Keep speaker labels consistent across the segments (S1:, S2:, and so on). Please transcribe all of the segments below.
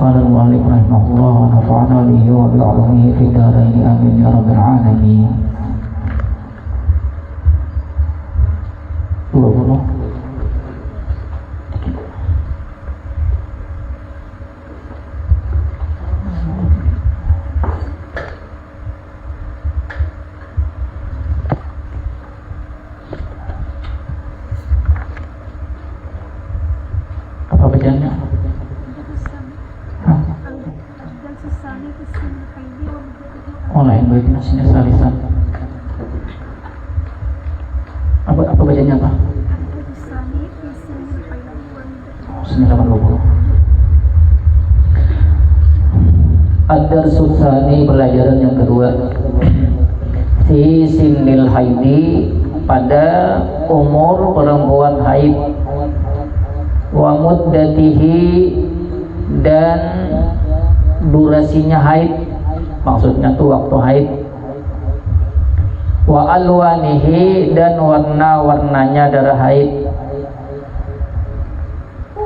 S1: قال المؤلف رحمه الله ونفعنا به وبعلومه في الدارين آمين يا رب العالمين. 20. Apa bacanya? Oh lain baik nasinya salisan. Apa bacanya apa? 980. Ad-darsus tsani, pelajaran yang kedua. Fi sinnil haidi, pada umur perempuan haid. Wa muddatihi, dan durasinya haid, maksudnya tuh waktu haid. Wa alwanihi, dan warna-warnanya darah haid.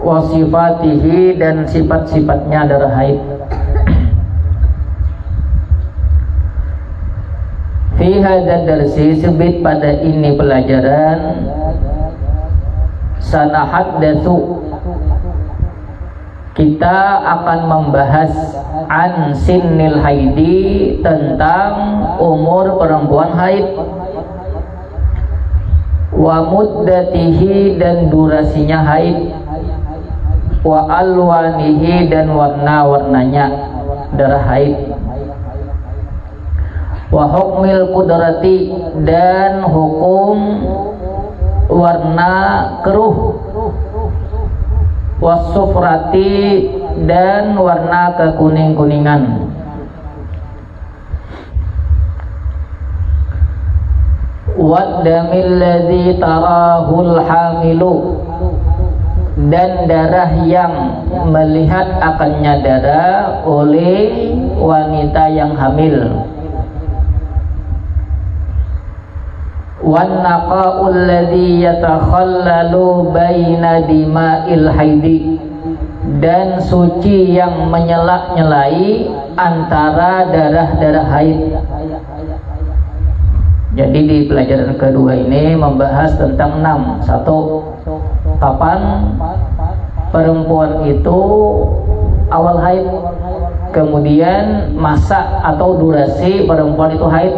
S1: Wa sifatihi, dan sifat-sifatnya darah haid. Fi hadzal darsi, sebut pada ini pelajaran, sanahaddatsu, kita akan membahas an sinnil haidi, tentang umur perempuan haid. Wa muddatihi, dan durasinya haid. Wa alwanihi, dan warna-warnanya darah haid. Wa hukmil qudrati, dan hukum warna keruh. Wasufrati, dan warna kekuning-kuningan. Waddamil ladzi tarahul hamilu, dan darah yang melihat akannya darah oleh wanita yang hamil. Wan naqa'ul ladzi yatakhallalu baina dima'il haidi, dan suci yang menyela-nyelai antara darah-darah haid. Jadi di pelajaran kedua ini membahas tentang 6. 1. Kapan perempuan itu awal haid. Kemudian masa atau durasi perempuan itu haid,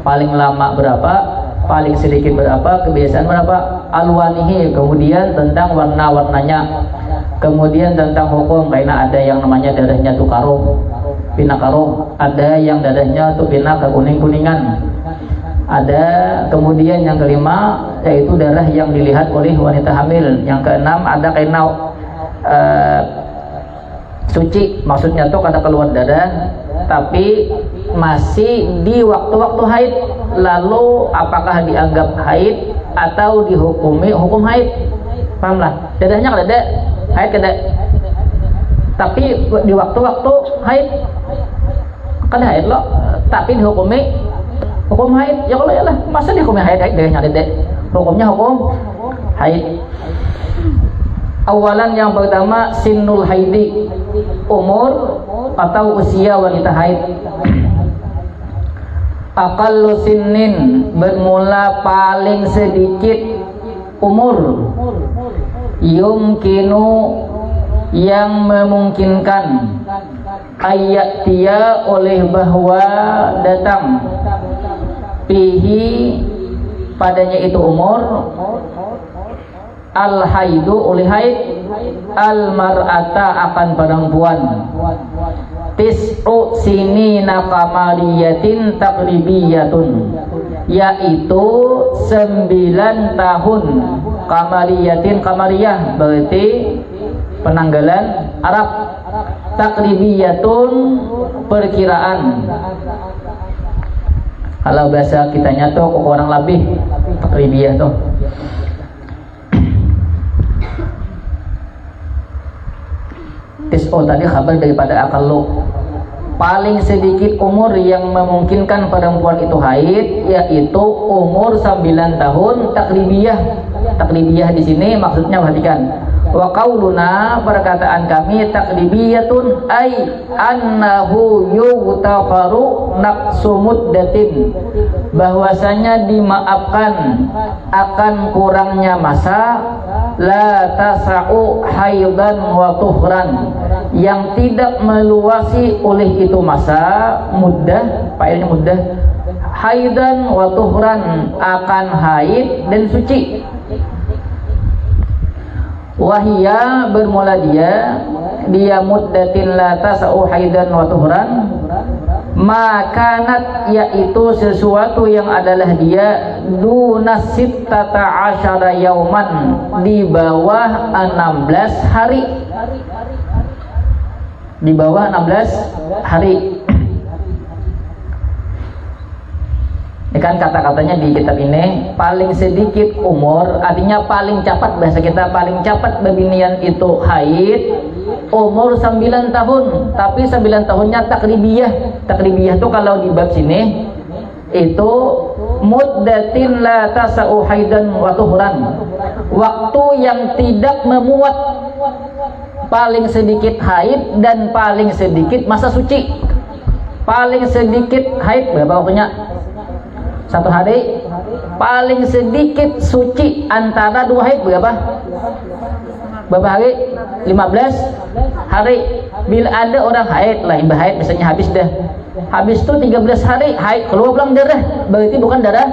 S1: paling lama berapa, paling sedikit berapa, kebiasaan berapa. Alwanihi, kemudian tentang warna-warnanya. Kemudian tentang hukum, karena ada yang namanya darahnya tuh karuh, pina karuh, ada yang darahnya tuh pina kekuning-kuningan. Ada kemudian yang kelima, yaitu darah yang dilihat oleh wanita hamil. Yang keenam, ada kena suci, maksudnya tuh kada keluar darah tapi masih di waktu-waktu haid. Lalu apakah dianggap haid atau dihukumi hukum haid? Pahamlah, darahnya kada ada, haid kada, tapi di waktu-waktu haid kada haid loh, tapi dihukumi hukum haid. Ya kalau ya lah, masa dihukumi haid darahnya ada, hukumnya hukum haid. Awalan, yang pertama, sinnul haidi, umur atau usia wanita haid. Aqallu sinnin, bermula paling sedikit umur. Yumkinu, yang memungkinkan. Ayat dia, oleh bahwa datang. Fihi, padanya itu umur. Al-haidu, oleh haid. Al-mar'ata, akan perempuan. Tis'u sinina kamariyatin takribiyatun, yaitu 9 tahun. Kamariyatin, kamariyah berarti penanggalan Arab. Takribiyatun, perkiraan. Kalau bahasa kitanya tuh kurang lebih takribiyah tuh. Tis'o tadi kabar daripada akallu, paling sedikit umur yang memungkinkan perempuan itu haid, yaitu umur 9 tahun takribiyah. Takribiyah di sini maksudnya, perhatikan, Wa qauluna, perkataan kami, takribiyatun ay annahu yughtafaru naqsu muddatin, bahwasanya dimaafkan akan kurangnya masa, la tasa'u haidan wa tuhran, yang tidak meluasi oleh itu masa, muddah, failnya muddah, haidan wa tuhran, akan haid dan suci. Wahia, bermula dia muddatin la tasa'u haidan wa tuhran, makanat, yaitu sesuatu yang adalah dia dunas sittata asyara yauman, di bawah 16 hari, di bawah 16 hari. Ini kan kata-katanya di kitab ini, paling sedikit umur, artinya paling cepat, bahasa kita paling cepat bebinian itu haid umur 9 tahun, tapi 9 tahunnya takribiyah. Takribiyah itu kalau di bab sini itu muddatin la tasa'u haidan wa tuhran, waktu yang tidak memuat paling sedikit haid dan paling sedikit masa suci. Paling sedikit haid berapa waktunya? 1 hari. Paling sedikit suci antara 2 haid berapa? Berapa hari? 15 hari. Bila ada orang haid, lah imbah haid misalnya habis dah, habis itu 13 hari haid, keluar pulang darah, berarti bukan darah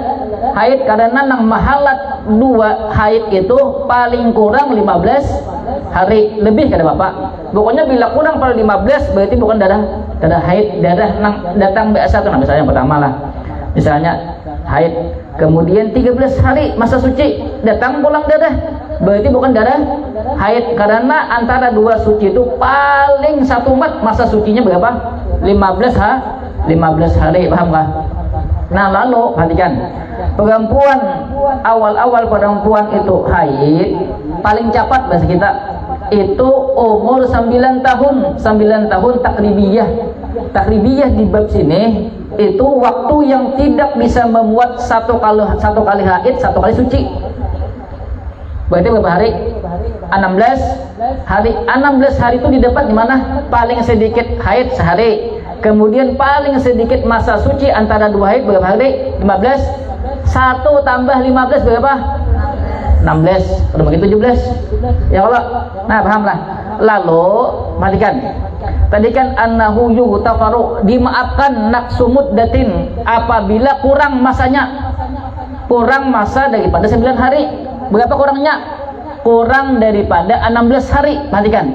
S1: haid, karena nang mahalat 2 haid itu paling kurang 15 hari lebih, kata bapak. Pokoknya bila kurang pada 15 berarti bukan darah haid, darah nang datang biasa tuh, nah misalnya yang pertama lah, misalnya haid, kemudian 13 hari masa suci, datang pulang darah, berarti bukan darah haid, karena antara 2 suci itu paling satu mat masa sucinya berapa? 15 hari, paham gak? Nah lalu perhatikan, perempuan, awal-awal perempuan itu haid paling cepat bahasa kita itu umur 9 tahun. 9 tahun takribiyah. Takribiyah di bab sini itu waktu yang tidak bisa memuat satu kali haid, 1 kali suci. Berarti berapa hari? 16 hari. 16 hari itu didapat di mana? Paling sedikit haid sehari. Kemudian paling sedikit masa suci antara 2 haid berapa hari? 15. 1 tambah 15 berapa? 16. Udah begitu 17. Ya Allah. Nah, pahamlah. Lalu, perhatikan. Tadi kan annahu yughtafaru, dimaafkan naqsu muddatin, apabila kurang masanya. Kurang masa daripada 9 hari. Berapa kurangnya? Kurang daripada 16 hari. Perhatikan.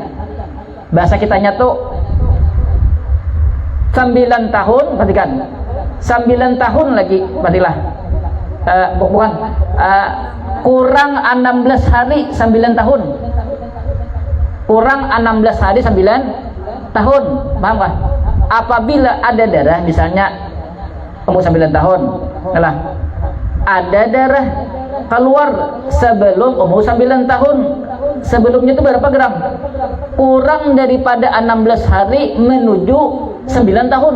S1: Bahasa kitanya tuh 9 tahun, perhatikan. 9 tahun lagi, perhatilah. Bukan. Kurang 16 hari 9 tahun. Kurang 16 hari 9 tahun. Paham gak? Apabila ada darah, misalnya umur 9 tahun, nah, ada darah keluar sebelum umur 9 tahun. Sebelumnya itu berapa gram? Kurang daripada 16 hari menuju 9 tahun.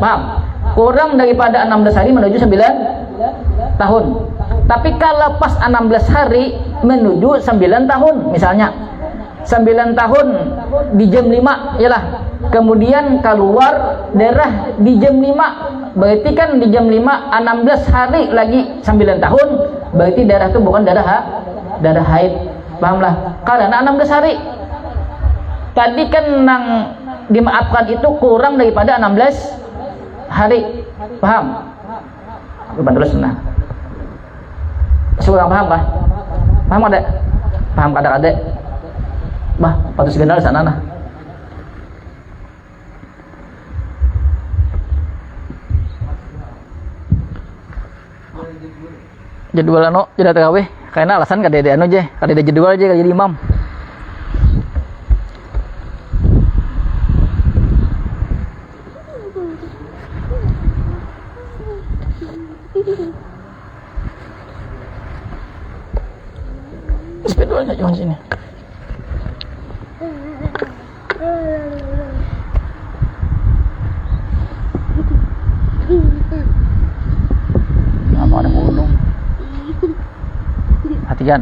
S1: Paham? Kurang daripada 16 hari menuju 9 tahun. Tapi kalau pas 16 hari menuju 9 tahun, misalnya 9 tahun di jam 5, yalah. Kemudian keluar darah di jam 5. Berarti kan di jam 5 16 hari lagi 9 tahun, berarti darah itu bukan darah haid. Pahamlah? Karena 16 hari. Tadi kan nang dimaafkan itu kurang daripada 16 hari. Paham? Terus nah. Seorang paham kah? Paham ada? Paham kadang-kadang? Bah, patut segenal sana nah. Jadwal anu jadi terawih karena alasan kadede anu je, kadede jadwal aja jadi imam. Sepedanya jangan sini. Apa ada gunung? Perhatikan.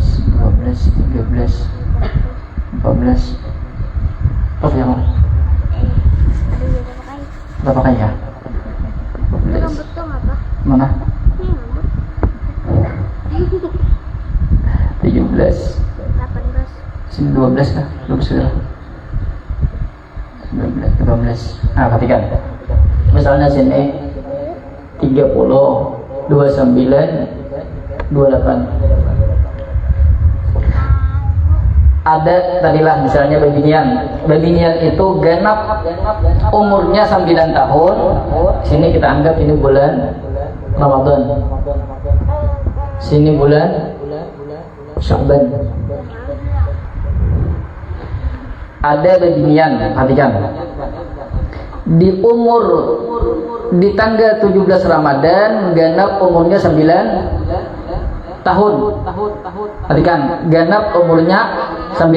S1: 13, 14. Terus yang mana? Berapa kali ya? 12. Mana? 17. 18. Sini 12 lah. 12 sudah. 19, 18. Nah, perhatikan. Misalnya sini 30, 29, 28. Ada tadilah misalnya babinian itu genap umurnya 9 tahun. Sini kita anggap ini bulan Ramadan, sini bulan Sya'ban. Ada babinian, perhatikan, di tanggal 17 Ramadan genap umurnya 9 tahun. Perhatikan, genap umurnya 9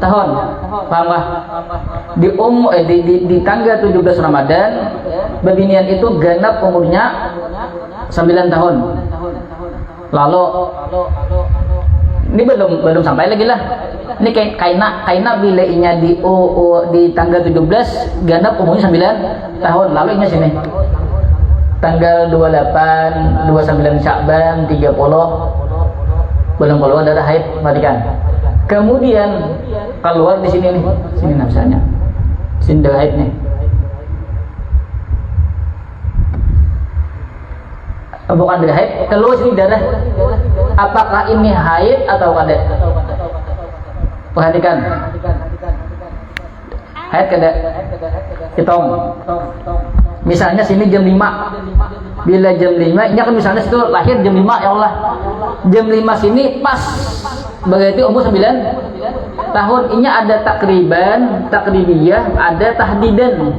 S1: tahun. Pahamlah? Di tanggal 17 Ramadan babinian itu genap umurnya 9 tahun. Lalu ini belum sampai lagi lah. Ini kaina bila inya di tanggal 17 genap umurnya 9 tahun. Lalu inya sini tanggal 28, 29 Sya'ban, 30 belum keluar darah haid, perhatikan. Kemudian keluar di sini nih, sini misalnya, sini darah haid nih. Bukan darah haid, keluar sini darah. Apakah ini haid atau kada? Perhatikan. Haid kada? Hitung. Misalnya sini jam 5. Bila jam 5, ini kan misalnya situ lahir jam 5, ya Allah. Jam 5 sini pas berarti umur 9 tahun. Ini ada takribiyah, ada tahdidan.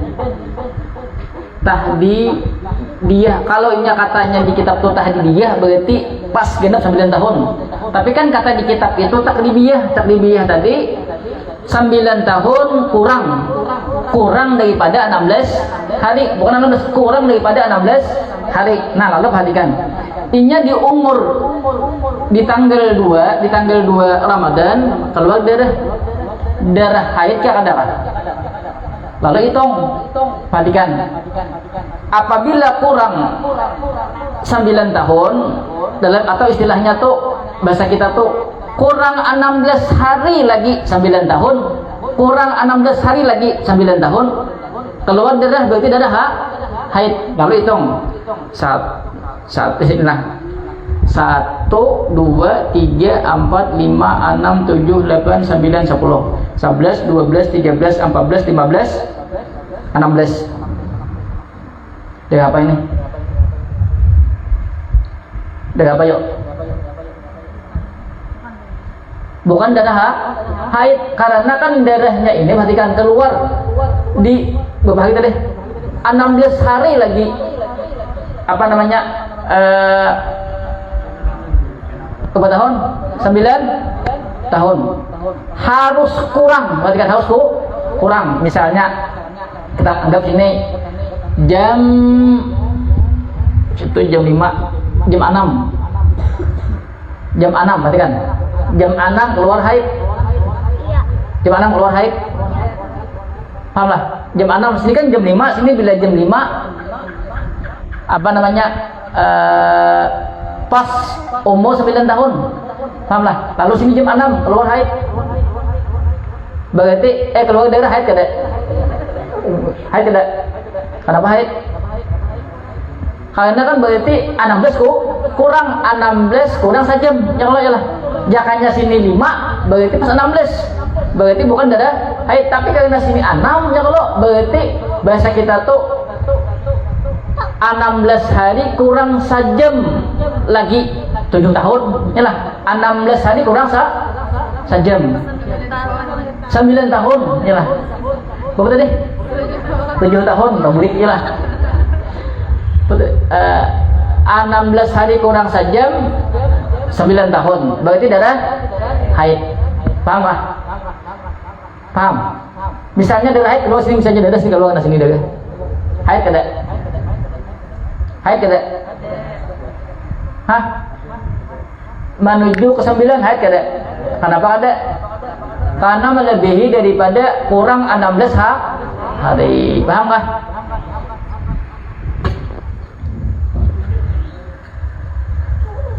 S1: dia. Kalau ini katanya di kitab itu tahdidiyah berarti pas genap 9 tahun. Tapi kan kata di kitab itu taklibiyah. Taklibiyah tadi 9 tahun kurang daripada 16 hari, bukan 16, kurang daripada 16 hari. Nah, lalu perhatikan. Inya di umur di tanggal 2 Ramadan keluar darah haid ke darah. Lalu hitung, perhatikan. Apabila kurang 9 tahun dalam, atau istilahnya tuh bahasa kita tuh kurang 16 hari lagi 9 tahun, kurang 16 hari lagi 9 tahun keluar darah, berarti darah haid. Lalu hitung 1, 2, 3, 4, 5, 6, 7, 8, 9, 10, 11, 12, 13, 14, 15, 16. Darah apa ini? Darah apa yuk? Bukan darah haid, karena kan darahnya ini perhatikan keluar di berapa hari tadi? 16 hari lagi. Apa namanya? Berapa tahun? 9 tahun. Harus kurang, perhatikan, harus kurang. Misalnya kita anggap ini jam 5, jam 6. Jam 6, perhatikan. Jam 6 keluar haid. Jam 6 keluar haid. Paham lah? Jam 6 sini kan jam 5, sini bila jam 5 apa namanya? Pas umur 9 tahun. Paham lah? Lalu sini jam 6 keluar haid. Berarti keluar darah haid kada? Haid kada? Kenapa haid? Karena kan berarti 16 kurang 16 kurang sajam. Ya Allah ya lah. Jakanya sini 5 berarti pas 16. Berarti bukan darah haid, tapi karena sini 6 ya Allah, berarti bahasa kita tuh 16 hari kurang sajam lagi 7 tahun. Ya lah. 16 hari kurang sajam 9 tahun. Ya lah. Berapa tadi? 7 tahun, murid ya lah. 16 hari kurang sajam 9 tahun, berarti darah haid. Paham lah? Paham? Misalnya darah haid keluar sini, misalnya darah sini keluar sini darah haid kada? Haid kada? Hah? Menuju ke 9 haid kada? Kenapa kada? Karena melebihi daripada kurang 16 hari. Paham kah?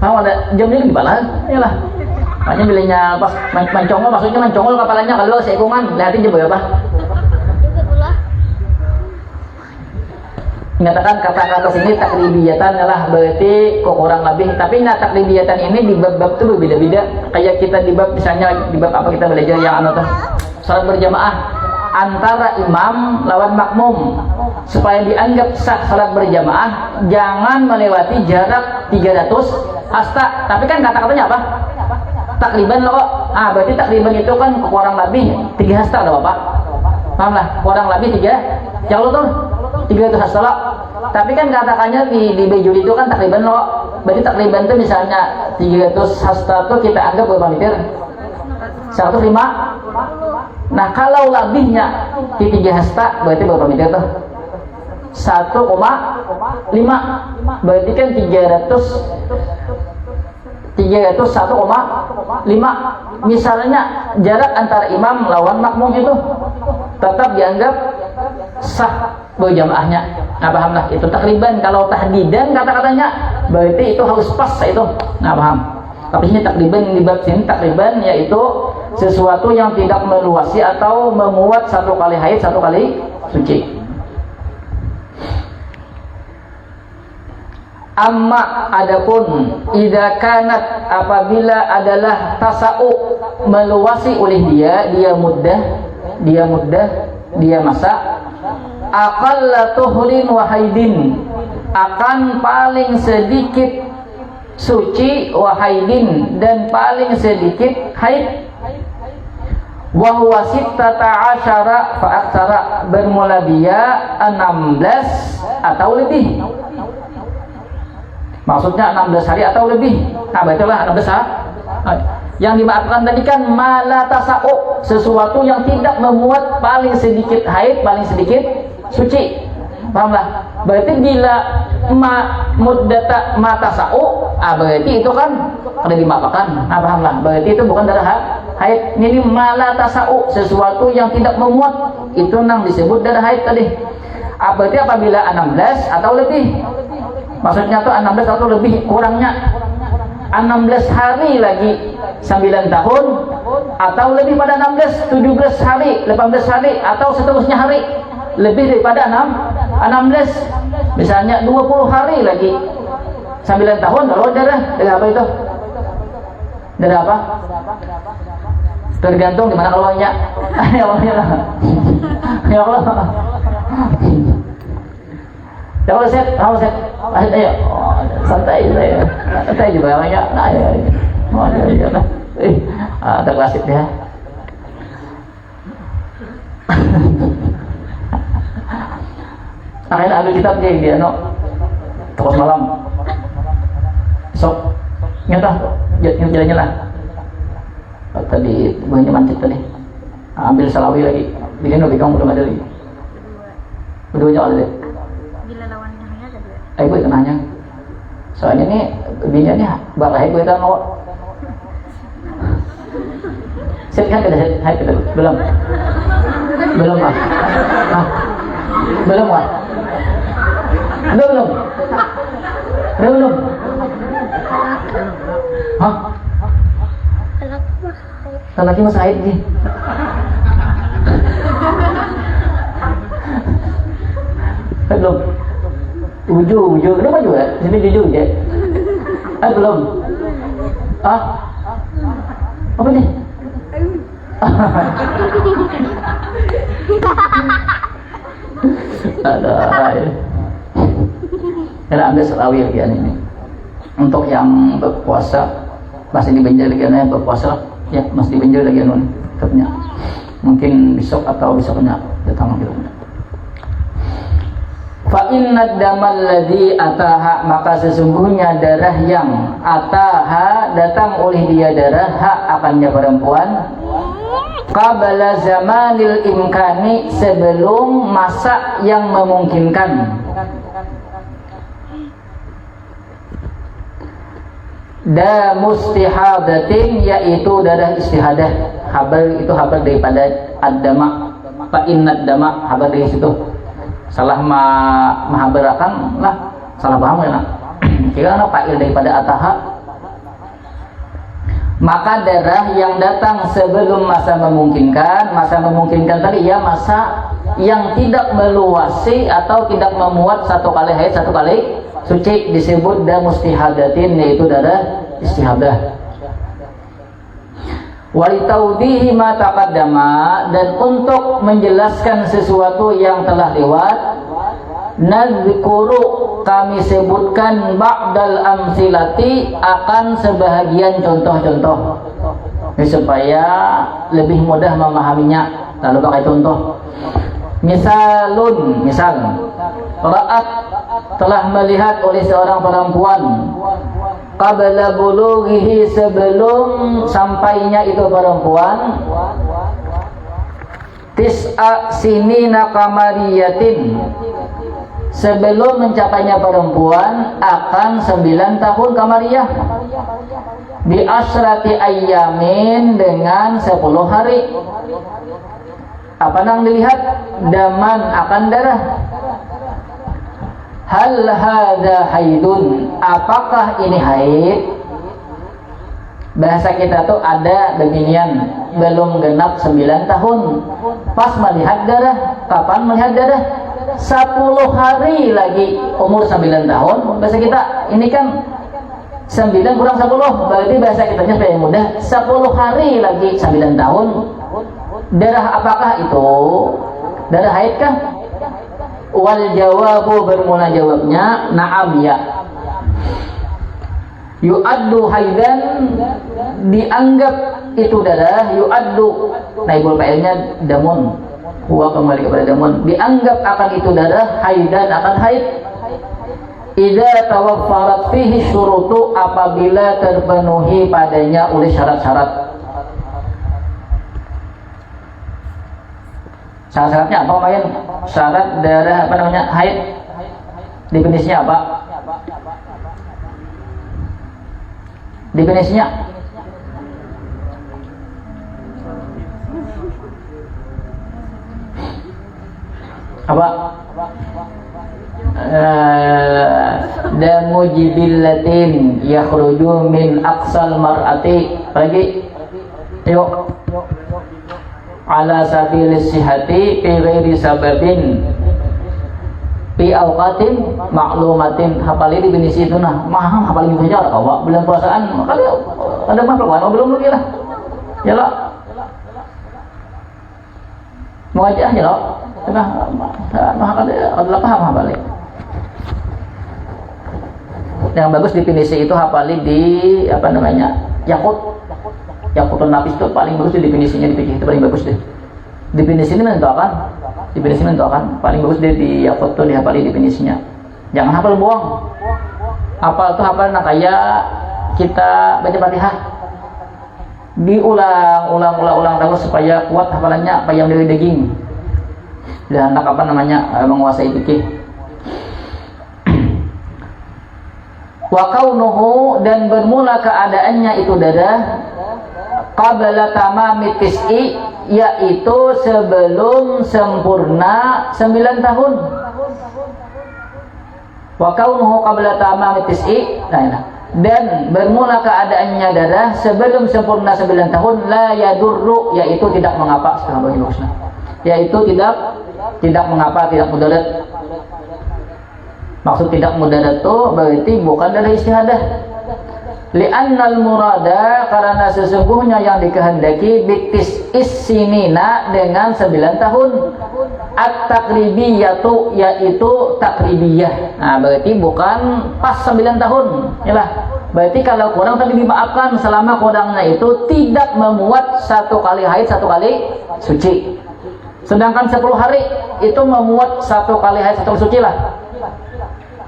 S1: Paham ada? Jam ini dibalas, iyalah. Makanya bilangnya pas mancongol, maksudnya mancongol kapalannya kalau seikungan, lihatin jam berapa? Mengatakan kata-kata sini taklibiyatan adalah berarti kok kurang lebih, tapi taklibiyatan ini di bab-bab itu berbeda-beda. Kayak kita di bab, misalnya di bab apa kita belajar yang tuh salat berjamaah antara imam lawan makmum, supaya dianggap sah salat berjamaah jangan melewati jarak 300 hasta. Tapi kan kata-katanya apa? Takriban loh kok. Berarti takriban itu kan kurang lebih 3 hasta loh Bapak. Paham lah? Kurang lebih 3. Jauh tuh 300 hasta loh. Tapi kan katakannya di bejul itu kan takriban loh. Berarti takriban itu misalnya 300 hasta tuh kita anggap berapa meter? 105. Nah kalau lebihnya di 3 hasta berarti berapa meter tuh? 1,5. Berarti kan 300 1,5. Misalnya jarak antara imam lawan makmum itu tetap dianggap sah berjamaahnya. Nah paham lah, itu takriban. Kalau tahdidan kata-katanya berarti itu harus pas itu. Nah paham. Tapi ini takriban, di bab sini takriban yaitu sesuatu yang tidak meluasi atau memuat 1 kali haid 1 kali suci. Amma adapun idza kanat, apabila adalah tasau meluasi oleh dia masa aqalla tuhrin wa haidin, akan paling sedikit suci wa haidin, dan paling sedikit haid. wa huwa sittata asyara fa aktsara, bermula dia 16 atau lebih. Maksudnya 16 hari atau lebih. Nah, bacalah 16 hari. Yang dimaafkan tadi kan mala tasa'u, sesuatu yang tidak memuat paling sedikit haid, paling sedikit suci. Pahamlah? Berarti bila muddata matasa'u, berarti itu kan ada dimaafkan. Pahamlah? Berarti itu bukan darah haid. Ini mala tasa'u, sesuatu yang tidak memuat, itu nang disebut darah haid tadi. Berarti apabila 16 atau lebih, maksudnya tuh 16 atau lebih, kurangnya 16 hari lagi 9 tahun, atau lebih pada 16, 17 hari, 18 hari, atau seterusnya hari lebih daripada 16. Misalnya 20 hari lagi 9 tahun, kalau darah apa itu? Darah apa? Tergantung di mana Allahnya. Ya Allah. Ya Allah. Ya Allah, set. Ayo. Santai saya. Santai juga banyak. Nah, ya. Oh, ya. Ada klasik dia. Akhirnya ambil kitab dia terus malam. Sok. Nyata. Jalannya lah. Tadi banyak mancit tadi. Ambil salawi lagi. Bikin kamu belum ada lagi. Berdua ada deh.
S2: Bila lawannya ada dua.
S1: Gue kenanya. Soalnya nih bininya nih barahe gue kan mau. Set kan kita belum. Belum ah. Belum ah. Belum. Hah? Laki mas haid nih. Belum. Ujung. Kenapa juga? Sini jujur ya. Belum. Apa nih? Ada. Kita ambil selawi lagi ini. Untuk yang berpuasa masih dibenjel lagi yang berpuasa ya masih dibenjel lagi tetapnya. Mungkin besok atau besoknya datang gitu. Fa inna damal ladzi ataha, maka sesungguhnya darah yang ataha datang oleh dia, darah hak akannya perempuan, qabla zamanil imkani, sebelum masa yang memungkinkan. Da mustihadatin, yaitu darah istihadah. Habar itu habar daripada ad-dama. Fa inna dama, habar dari situ. Salah mahabarakan lah, salah paham ya nak. Kira fa'il daripada ataha. Maka darah yang datang sebelum masa memungkinkan tadi ya masa yang tidak meluasi atau tidak memuat satu kali haid satu kali suci, disebut da mustihadatin, yaitu darah istihadah. Walitaudihi ma taqaddama, dan untuk menjelaskan sesuatu yang telah lewat, nadzkuru, kami sebutkan ba'dal amsilati, akan sebahagian contoh-contoh supaya lebih mudah memahaminya. Lalu pakai contoh. Misal ra'at, telah melihat oleh seorang perempuan, qabla bulughihi, sebelum sampainya itu perempuan, tis'a sinina kamariyatin, sebelum mencapainya perempuan akan 9 tahun kamariyah, bi asyrati ayyamin, dengan 10 hari. Apa yang dilihat? Daman, akan darah. Hal hadza haidun, apakah ini haid? Bahasa kita tuh ada beginian, belum genap 9 tahun pas melihat darah. Kapan melihat darah? 10 hari lagi umur 9 tahun. Bahasa kita ini kan 9 kurang 10, berarti bahasa kitanya supaya mudah, 10 hari lagi 9 tahun. Darah apakah itu? Darah haid kah? Wal jawabu, bermula jawabnya na'am, ya. yu'addu haidan, dianggap itu darah, yu'addu naibul fa'ilnya damun, huwa kembali kepada damun, dianggap akan itu darah, haidan akan haid, idza tawaffarat fihi syurutu, apabila terpenuhi padanya oleh syarat-syarat. Syarat-syaratnya apa main? Syarat darah apa namanya? Haid. Definisinya apa? Definisinya apa? Damu jibillatin yakhruju min aqsal mar'ati. Lagi yuk, ala sabilis sihati fi ghairi sababin fi awqatin ma'lumatin. Hafali definisi itu nah, mahal hafali itu aja kalau bulan puasaan kali ada mah belum lagi lah. Ya lah. Mau aja aja loh. Sudah mahal ada paham hafali. Yang bagus definisi itu hafali di apa namanya? Yaqutun Nafis itu paling bagus di definisinya, di fikih itu paling bagus deh. Definisi ini menentukan paling bagus deh di Yaqut tuh dihafali definisinya. Jangan hafal bohong. Hafal tuh hafal nah kayak kita baca Fatihah. Diulang terus supaya kuat hafalannya, apa yang dari daging. Dan anak apa namanya menguasai fikih. Wa kaunuhu, dan bermula keadaannya itu darah qabla tamami tis'i, yaitu sebelum sempurna 9 tahun. Wa kaunuhu qabla tamami tis'i, dan bermula keadaannya darah sebelum sempurna 9 tahun, la yadurru, yaitu tidak mengapa. Yaitu tidak mengapa, tidak mudarat. Maksud tidak mudarat itu berarti bukan dari istihadah. Li'annal murada, karena sesungguhnya yang dikehendaki bitis issinina dengan 9 tahun. At-takribiyatu, yaitu takribiyah. Nah berarti bukan pas 9 tahun. Yalah. Berarti kalau kurang tadi dimaafkan selama kurangnya itu tidak memuat 1 kali haid 1 kali suci. Sedangkan 10 hari itu memuat 1 kali haid 1 kali suci lah.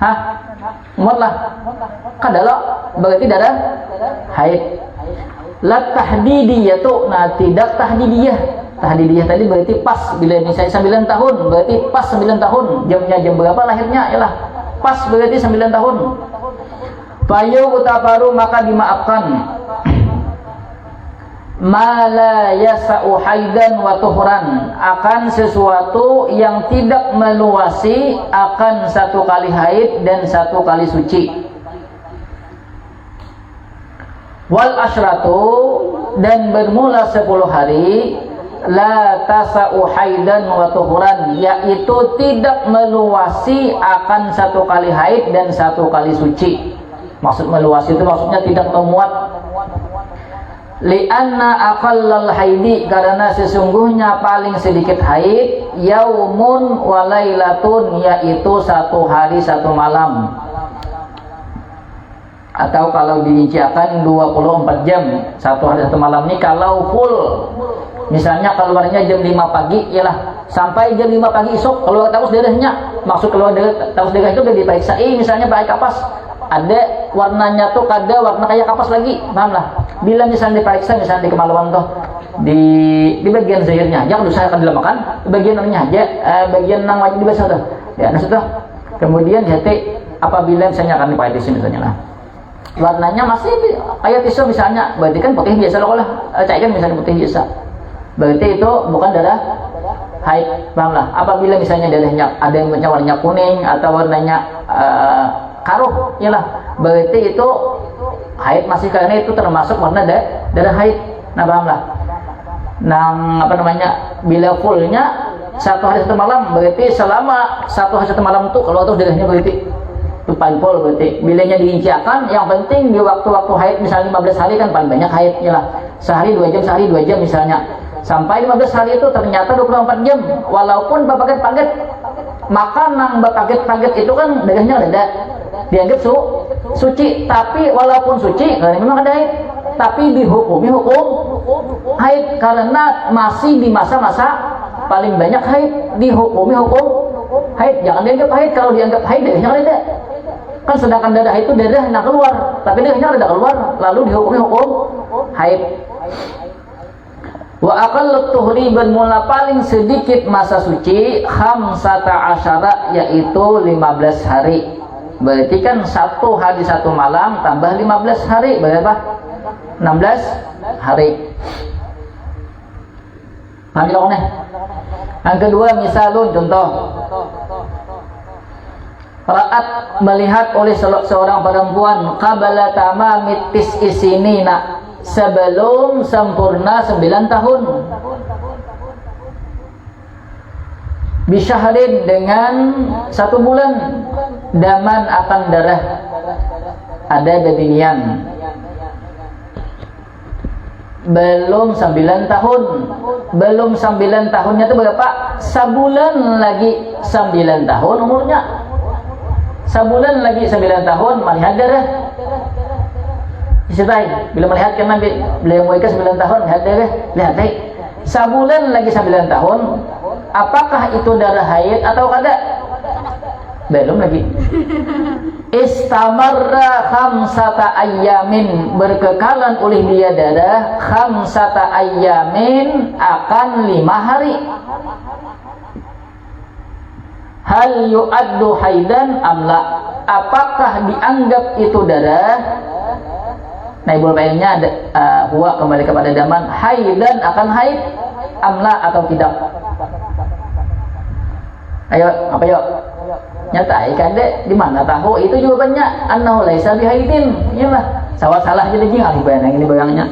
S1: Hah? Muat lah. Kadalo berarti darah haid. La tahdidiyatu, nah tidak tahdidiyah. Tahdidiyah tadi berarti pas, bila misalnya 9 tahun berarti pas 9 tahun. Jamnya jam berapa lahirnya? Yalah, pas berarti 9 tahun. Fayu utabaru, maka dimaafkan. Mala yasa'u haidan wa tuhran, akan sesuatu yang tidak meluasi akan 1 kali haid dan 1 kali suci. Wal asyratu, dan bermula 10 hari, la tasa'u haidan wa tuhran, yaitu tidak meluasi akan 1 kali haid dan 1 kali suci. Maksud meluasi itu maksudnya tidak memuat. Li'anna aqallal haidi, karena sesungguhnya paling sedikit haid yaumun wa lailatun, yaitu 1 hari 1 malam. Atau kalau dirincikan 24 jam 1 hari 1 malam ini kalau full. Misalnya keluarnya jam 5 pagi, ialah sampai jam 5 pagi esok keluar taus darahnya. Maksud keluar taus darah itu udah diperiksain, misalnya pakai kapas. Ada warnanya tuh kada warna kayak kapas lagi, paham lah. Bila misalnya diperiksa, misalnya di kemaluan tuh di bagian zahirnya aja, kalau saya akan dilemakan, bagian namanya aja, bagian nang wajib dibasa tuh. Ya, nah sudah. Kemudian hati apabila misalnya akan dipakai tisu misalnya lah, warnanya masih kayak tisu misalnya, berarti kan putih biasa loh lah, cairkan misalnya putih biasa. Berarti itu bukan darah haid, paham lah. Apabila misalnya darahnya ada yang warnanya kuning atau warnanya karuh, yalah, berarti itu haid masih, karena itu termasuk warna darah haid. Nah paham lah. Nah apa namanya, bila fullnya 1 hari 1 malam, berarti selama 1 hari 1 malam tuh kalau tuh darahnya berarti itu paling full. Berarti bilanya dirincikan, yang penting di waktu-waktu haid misalnya 15 hari kan paling banyak haid, yalah, sehari 2 jam, sehari 2 jam misalnya, sampai 15 hari itu ternyata 24 jam, walaupun bapaget-paget, maka nang bapaget-paget itu kan darahnya ada, dianggap suci, tapi walaupun suci karena memang ada haid, tapi dihukumi hukum haid karena masih di masa-masa paling banyak haid, dihukumi hukum haid. Jangan dianggap haid, kalau dianggap haid darahnya ada. Kan sedangkan darah itu darah nak keluar, tapi darahnya ada keluar, lalu dihukumi hukum haid. Wa aqallut tuhri, bermula paling sedikit masa suci khamsata asyara, yaitu 15 hari. Berarti kan 1 hari 1 malam tambah 15 hari berapa? 16 hari. Paham nih? Yang kedua, misalun, contoh. Ra'at, melihat oleh seorang perempuan qabala tamamit tis'i sinina, sebelum sempurna 9 tahun. Bisyahrin, dengan 1 bulan. Daman, akan darah, ada bedinian. Belum 9 tahun. Belum 9 tahunnya itu berapa? Sebulan lagi 9 tahun umurnya. Sebulan lagi 9 tahun melihat darah. Diceritain, bila melihat kan Nabi, beliau mereka 9 tahun lihat darah, lihat haid. Sebulan lagi 9 tahun, apakah itu darah haid atau kada? Belum lagi. Istamarra khamsata ayyamin, berkekalan oleh dia darah khamsata ayyamin, akan 5 hari. Hal yu'addu haidan amla, apakah dianggap itu darah? Naibul fa'ilnya huwa kembali kepada daman, haidan akan haid, amla atau tidak. Ayo, apa yuk? Nyata ikan dek, di mana tahu? Itu jawabannya annahu laisa bihaidin. Iyalah, salah jadi jing aliban yang ini bagangnya.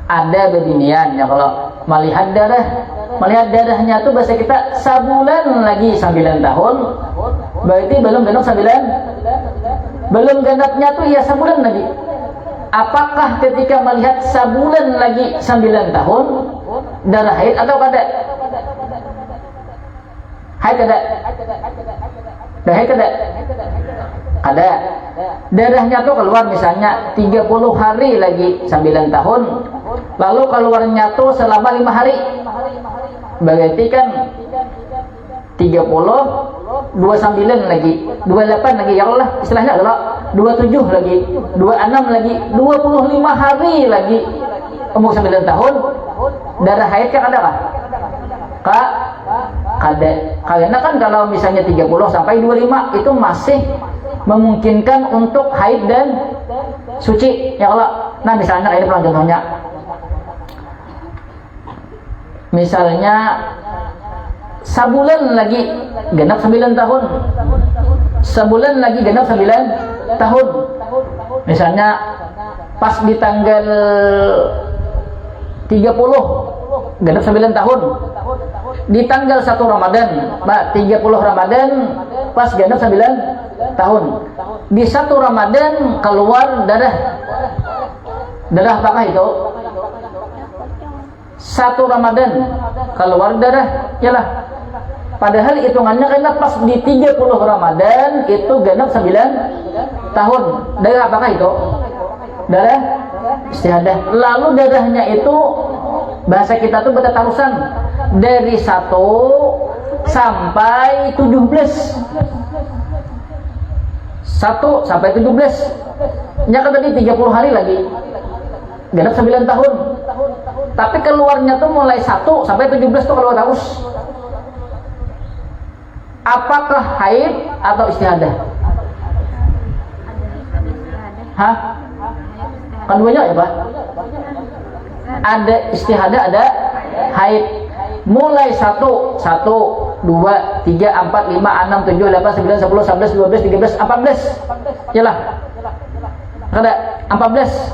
S1: Ada bedinian ya, kalau melihat darahnya tuh bahasa kita sebulan lagi 9 tahun. Berarti belum genap 9. Belum genapnya tuh ya sebulan lagi. Apakah ketika melihat sebulan lagi 9 tahun darah haid atau kada? Haid kada? Haid kada? Ada. Darahnya tuh keluar misalnya 30 hari lagi 9 tahun. Lalu keluarnya tuh selama 5 hari. Berarti kan 30, 29 lagi, 28 lagi, ya Allah, istilahnya adalah 27 lagi, 26 lagi, 25 hari lagi umur 9 tahun. Darah haid kan ada kah? Kada. Karena kan kalau misalnya 30 sampai 25 itu masih memungkinkan untuk haid dan suci, ya Allah. Nah misalnya ini pelan contohnya. Misalnya sebulan lagi genap 9 tahun. Sebulan lagi genap 9 tahun. Misalnya pas di tanggal 30 genap 9 tahun. Di tanggal 1 Ramadan, 30 Ramadan pas genap 9 tahun. Di 1 Ramadan keluar darah. Darah apakah itu? 1 Ramadan keluar darah, yalah. Padahal hitungannya karena pas di 30 Ramadan itu genap 9 tahun. Darah apakah itu? Darah istihadah. Lalu darahnya itu bahasa kita tuh bertatarusan dari 1 sampai 17. 1 sampai 17. Nya kan tadi 30 hari lagi. Genap 9 tahun. Tapi keluarnya tuh mulai 1 sampai 17 tuh keluar terus. Apakah haid atau istihadah? Hah? Keduanya ya Pak? Ada istihadah, ada haid. Mulai 1, 2, 3, 4, 5, 6, 7, 8, 9, 10, 11, 12, 13, 14. Yalah. Ada 14.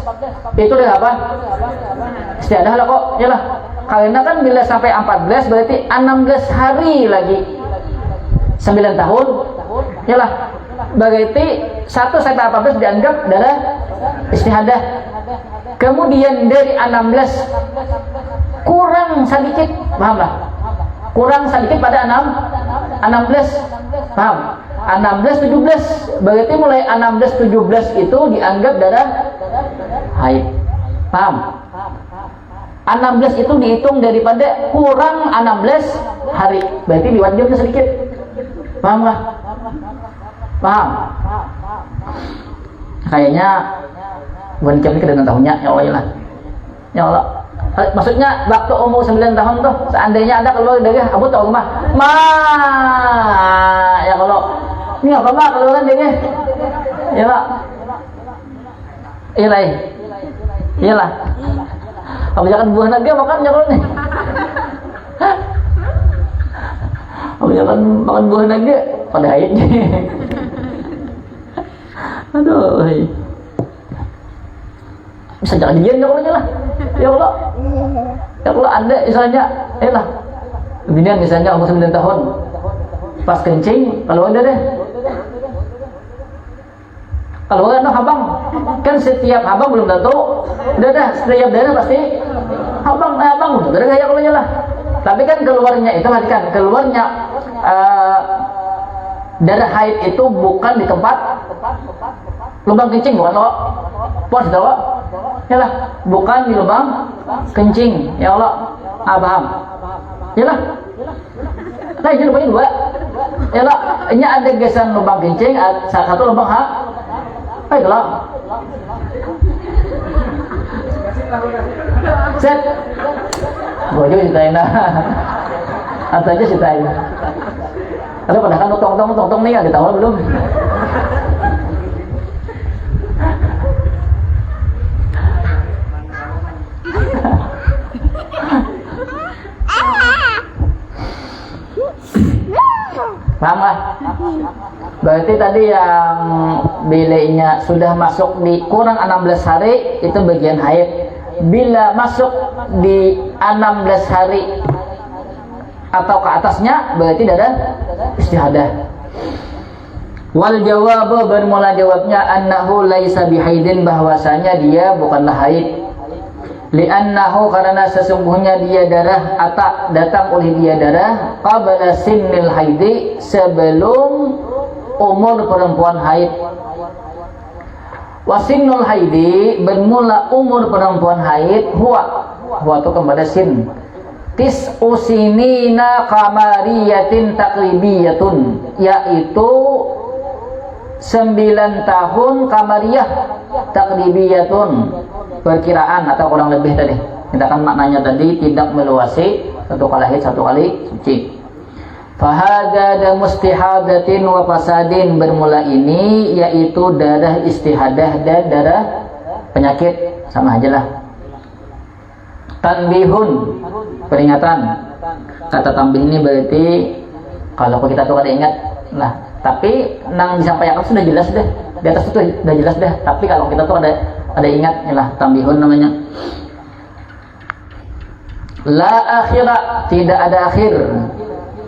S1: Itu udah apa? Istihadah lah kok. Yalah. Karena kan bila sampai 14 berarti 16 hari lagi 9 tahun. Yalah. Berarti 1 sampai 14 dianggap darah istihadah. Kemudian dari 16 kurang sedikit, paham lah? Kurang sedikit pada 16, paham? 16 17. Berarti mulai 16 17 itu dianggap darah haid. Paham? 16 itu dihitung daripada kurang 16 hari. Berarti diwajibkan sedikit. Paham lah? Paham? Kayaknya bukan jam ini dengan tahunnya, ya Allah lah. Ya Allah. Maksudnya waktu umur 9 tahun tuh, seandainya ada keluar dari Abu tahu mah. Ya kalau ini apa mah keluaran dari? Ya Pak. Iyalah. Iyalah. Kamu jangan buah naga makan jangan nih. Kamu jangan makan buah naga pada haidnya. Aduh. Bisa jangan diam ya Allah lah. Ya Allah. Ya Allah Anda misalnya, lah. Kemudian misalnya umur 9 tahun. Pas kencing, kalau ada deh. Kalau ada habang, kan setiap habang belum tentu. Udah dah, setiap daerah pasti habang, udah kayak kalau lah. Tapi kan keluarnya itu perhatikan, keluarnya darah haid itu bukan di tempat lubang kencing, bukan loh. Pos tahu? Ya lah, bukan di lubang kencing. Ya Allah, paham? Ya lah. Nah, ini lubangnya dua. Ya lah, ini ada gesan lubang kencing, satu lubang baiklah. Set. Bodoh ceritain dah. Atau aja ceritain. Ada pada kan tong nih, ada tahu belum? Paham lah? Berarti tadi yang bilainya sudah masuk di kurang 16 hari itu bagian haid. Bila masuk di 16 hari atau ke atasnya berarti darah istihadah. Wal jawabu bermula jawabnya annahu laisa bihaidin, bahwasanya dia bukanlah haid. Li'annahu karena sesungguhnya dia darah atau datang oleh dia darah qabla sinnil haidi, sebelum umur perempuan haid. Wasinnul haidi bermula umur perempuan haid huwa itu kepada sin tis'u sinina qamariyatin taqribiyatun, yaitu 9 tahun kamariyah takribiyatun, perkiraan atau kurang lebih tadi. Kita kan maknanya tadi tidak meluasi, satu kali haid satu kali suci. Fahada da mustihadatin wa fasadin, bermula ini yaitu darah istihadah dan darah penyakit, sama aja lah. Tanbihun, peringatan. Kata tanbih ini berarti kalau kita tuh ada ingat lah. Tapi nang disampaikan sudah jelas deh, di atas itu sudah jelas deh. Tapi kalau kita tuh ada ingat, lah tambihun namanya. La akhira, tidak ada akhir.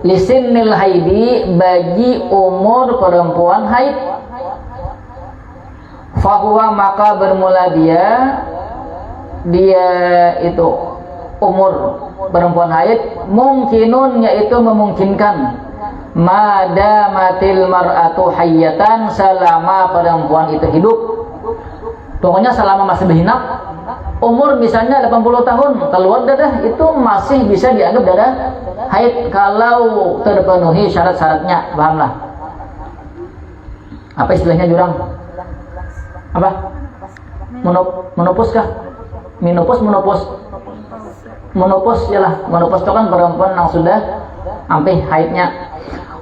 S1: Lisinnil haidi, bagi umur perempuan haid. Fahuwa, maka bermula dia itu umur perempuan haid mungkinun, yaitu memungkinkan. Madamatil mar'atu hayyatan, selama perempuan itu hidup. Pokoknya selama masih berhinap, umur misalnya 80 tahun keluar darah, itu masih bisa dianggap darah haid kalau terpenuhi syarat-syaratnya. Pahamlah? Apa istilahnya jurang? Apa? Menopause kah? Menopause yalah. Menopause itu kan perempuan yang sudah sampai haidnya.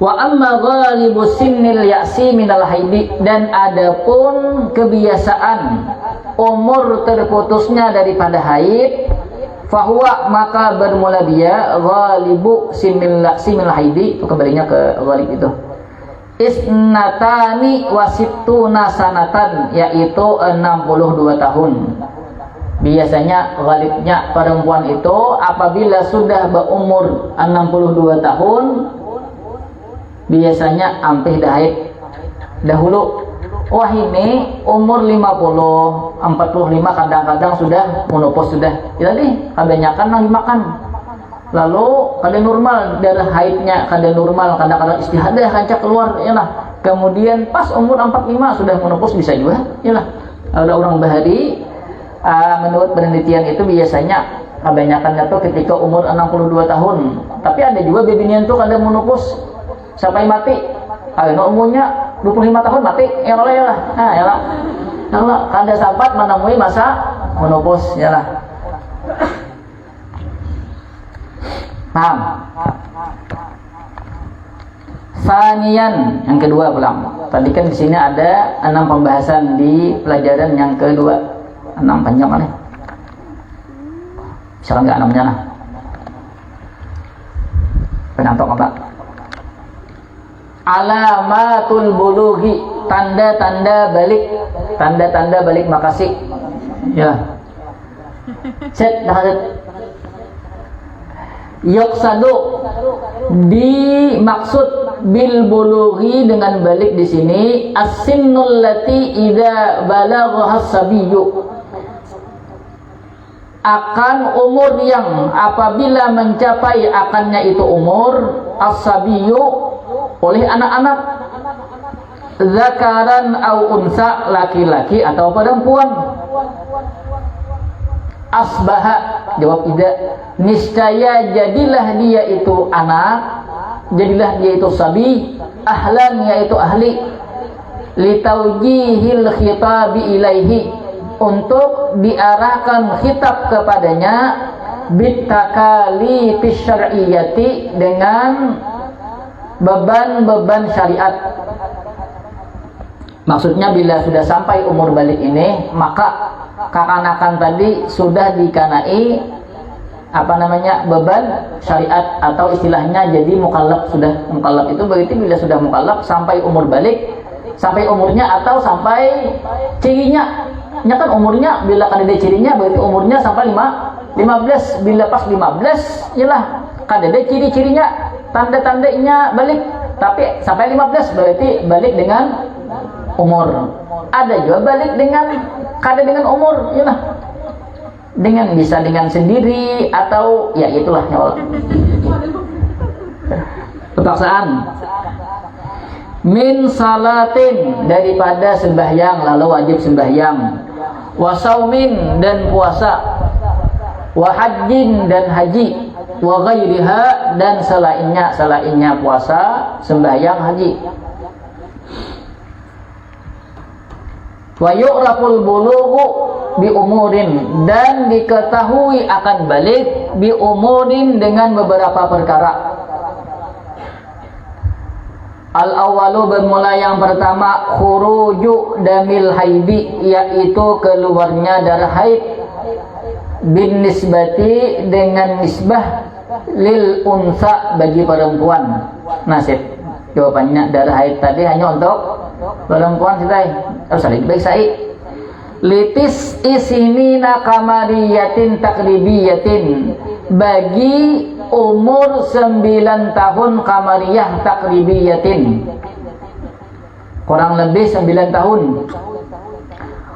S1: Wa amma ghalibu sinnil ya'si minal haidi, dan adapun kebiasaan umur terputusnya daripada haid, fahuwa, maka bermula dia ghalibu sinnil ya'si minal haidi, itu kembalinya ke ghalib itu. Isnatani wasittuna sanatan, yaitu 62 tahun. Biasanya ghalibnya perempuan itu apabila sudah berumur 62 tahun, biasanya ampih haid. Dahulu, wah ini umur 50, 45 kadang-kadang sudah menopause sudah. Jadi kebanyakan nang dimakan. Lalu kadang normal darah haidnya, kadang normal, kadang-kadang istihadah kancak keluar, ya lah. kemudian pas umur 45 sudah menopause bisa juga. Yalah, ada orang bahari menurut penelitian itu biasanya kebanyakan itu ketika umur 62 tahun. Tapi ada juga bebinian tuh kada menopause sampai mati. Umurnya 25 tahun mati. Yalah. Yalah, kada sempat menemui masa menopause. Yalah. Paham? Sanian, yang kedua pulang. Tadi kan di sini ada 6 pembahasan di pelajaran yang kedua. 6 panjang kan? Misalkan nggak 6-nya lah. Penantok apa? Alamatul bulughi, tanda-tanda balik makasih. Ya. Set dah. Yuqsadu, dimaksud bil bulughi dengan balik di sini as-sinnul lati idza balagha as-sabiyyu, akan umur yang apabila mencapai akannya itu umur as-sabiyyu oleh anak-anak, zakaran au unsa, laki-laki atau perempuan. Asbaha, jawab tidak, niscaya jadilah dia itu anak, jadilah dia itu sabi, ahlan yaitu ahli, litaujihil khitabi ilaihi, untuk diarahkan khitab kepadanya, bitakali fisyar'iyati, dengan beban-beban syariat. Maksudnya bila sudah sampai umur balik ini, maka kekanakan tadi sudah dikanai beban syariat, atau istilahnya jadi mukallaf. Sudah mukallaf itu berarti bila sudah mukallaf sampai umur balik, sampai umurnya atau sampai cirinya. Nya kan umurnya bila kadede cirinya berarti umurnya sampai 15. Bila pas 15 ialah kadede ciri-cirinya, tanda-tandanya balik. Tapi sampai 15 berarti balik dengan umur. Ada juga balik dengan kada dengan umur, yalah. Dengan bisa dengan sendiri atau ya itulah nyawa. Kepaksaan. Min salatin, daripada sembahyang lalu wajib sembahyang. Wa saumin, dan puasa. Wa hajjin, dan haji. Wa ghairiha, dan selainnya puasa, sembahyang, haji. Wa yu'raful bulughu bi umurin, dan diketahui akan balik bi umurin dengan beberapa perkara. Al-awwalu, bermula yang pertama, khuruju damil haidi, yaitu keluarnya darah haid, bin nisbati, dengan nisbah, lil unsa, bagi perempuan. Nasib jawabannya, darah haid tadi hanya untuk perempuan sitai. Harus saling baik sai. Litis isinina kamariyatin takribiyatin, bagi umur 9 tahun kamariyah takribiyatin, kurang lebih 9 tahun.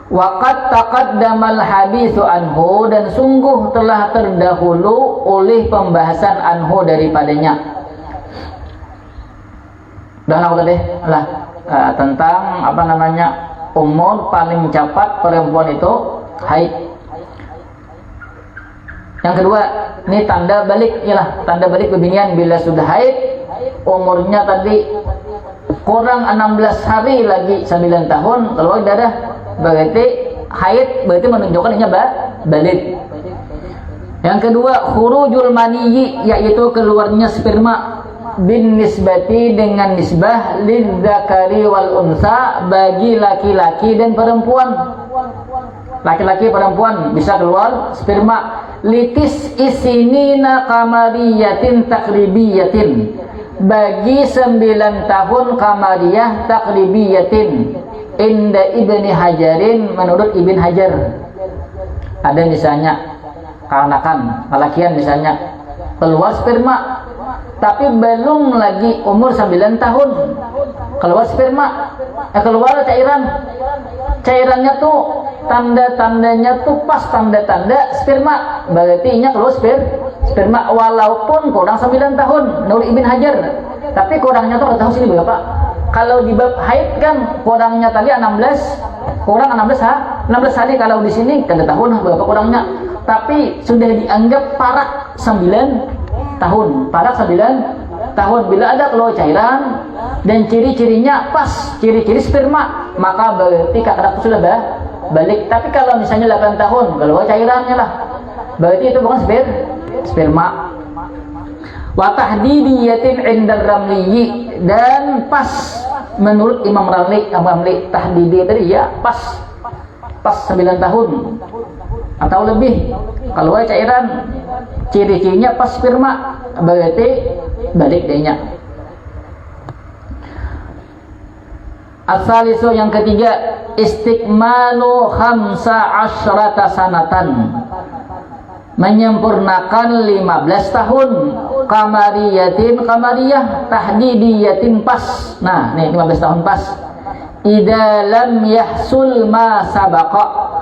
S1: Waqad taqaddamal haditsu anhu, dan sungguh telah terdahulu oleh pembahasan anhu daripadanya. Dah lah tadi lah tentang umur paling cepat perempuan itu haid. Yang kedua, ini tanda balik, ialah tanda balik bebinian bila sudah haid, umurnya tadi kurang 16 hari lagi 9 tahun keluar darah, berarti haid, berarti menunjukkan ini balik. Yang kedua, khurujul maniyyi, yaitu keluarnya sperma, bin nisbati, dengan nisbah, lil zakari wal unsa, bagi laki-laki dan perempuan. Laki-laki perempuan bisa keluar sperma. Litis isinina kamariyatin takribiyatin, bagi 9 tahun kamariyah takribiyatin, inda Ibni Hajarin, menurut Ibn Hajar. Ada misalnya kanakan lelakian misalnya keluar sperma, tapi belum lagi umur 9 tahun keluar sperma, keluar cairannya tuh tanda-tandanya tuh pas tanda-tanda sperma, berarti nya keluar sperma walaupun kurang 9 tahun menurut Ibn Hajar. Tapi kurangnya tuh tahu sini berapa, Kalau di bab haid kan kurangnya tadi 16, kurang 16 hari. Kalau di sini kada tahu nah berapa kurangnya. Tapi sudah dianggap parak 9 tahun. Parak 9 tahun. Bila ada keluar cairan dan ciri-cirinya pas, ciri-ciri sperma, maka berarti kakak sudah balik. Tapi kalau misalnya 8 tahun keluar cairannya lah, berarti itu bukan sperma. Wa tahdidiyatin 'inda ramli, dan pas menurut Imam Ramli tahdidi tadi ya pas 9 tahun atau lebih kalau cairan ciri-cirinya pas sperma, berarti balik dehnya. Asalisu yang ketiga, istikmalu 15 sanatan, menyempurnakan 15 tahun, kamariyah, tahdidiyatin pas. Nah, nih 15 tahun pas. Idza lam yahsul ma sabaqa,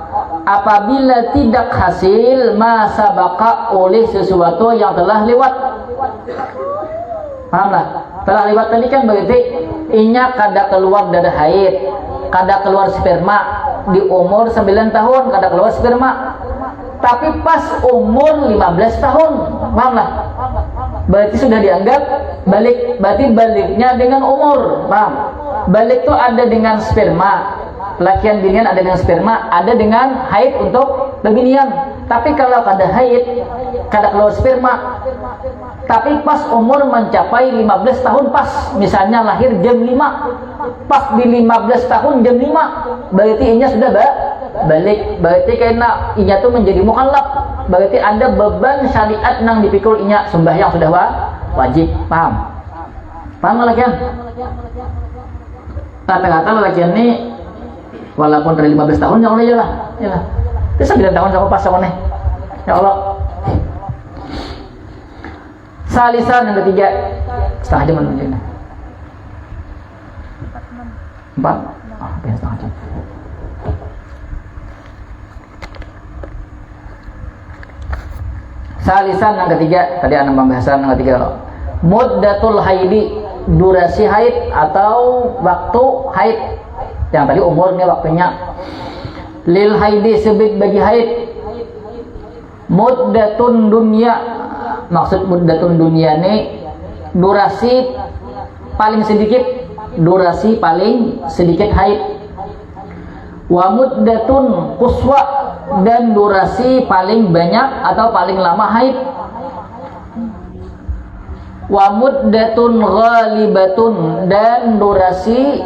S1: apabila tidak hasil ma sabaqa oleh sesuatu yang telah lewat. Pahamlah? Telah lewat tadi kan berarti inya kada keluar darah haid, kada keluar sperma di umur 9 tahun, kada keluar sperma. Tapi pas umur 15 tahun, pahamlah? Berarti sudah dianggap balik. Berarti baliknya dengan umur, paham? Balik itu ada dengan sperma, lakian binian ada dengan sperma, ada dengan haid untuk binian. Tapi kalau kada haid, kada keluar sperma, tapi pas umur mencapai 15 tahun pas, misalnya lahir jam 5, pas di 15 tahun jam 5, berarti inya sudah balik. Berarti karena inya tuh menjadi mukallaf, berarti ada beban syariat nang dipikul inya, sembahyang sudah wajib. Paham lelakian? Kata-kata lelakian ini walaupun dari 15 tahun ya Allah, ya lah. Itu 9 tahun sama pas sama nih. Ya Allah. Salisan yang ketiga, setengah jam menunjukkan. 4? Setengah jam. Salisan yang ketiga, tadi ada pembahasan yang ketiga loh. Muddatul haidi, durasi haid atau waktu haid. Yang tadi umurnya waktunya. Lil haidi sebut bagi haid. Muddatun dunya, maksud muddatun dunya ini durasi paling sedikit haid. Wa muddatun quswa, dan durasi paling banyak atau paling lama haid. Wa muddatun ghalibatun, dan durasi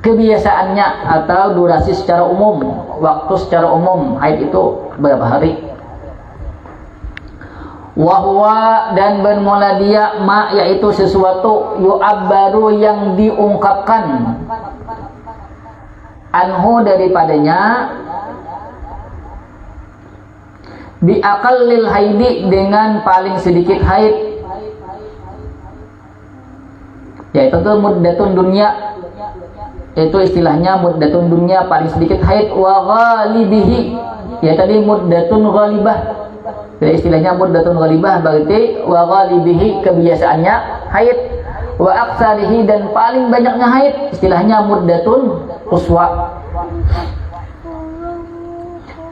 S1: kebiasaannya atau durasi secara umum, waktu secara umum haid itu berapa hari. Wahwa, dan bermula dia ma, yaitu sesuatu yu'abbaru yang diungkapkan, anhu daripadanya, biaqallil haidi, dengan paling sedikit haid, yaitu muddatun dunya, itu istilahnya muddatun dunya paling sedikit haid. Wa ghalibihi, ya tadi muddatun ghalibah, jadi istilahnya muddatun ghalibah, berarti wa ghalibihi kebiasaannya haid. Wa aksarihi, dan paling banyaknya haid, istilahnya muddatun quswa.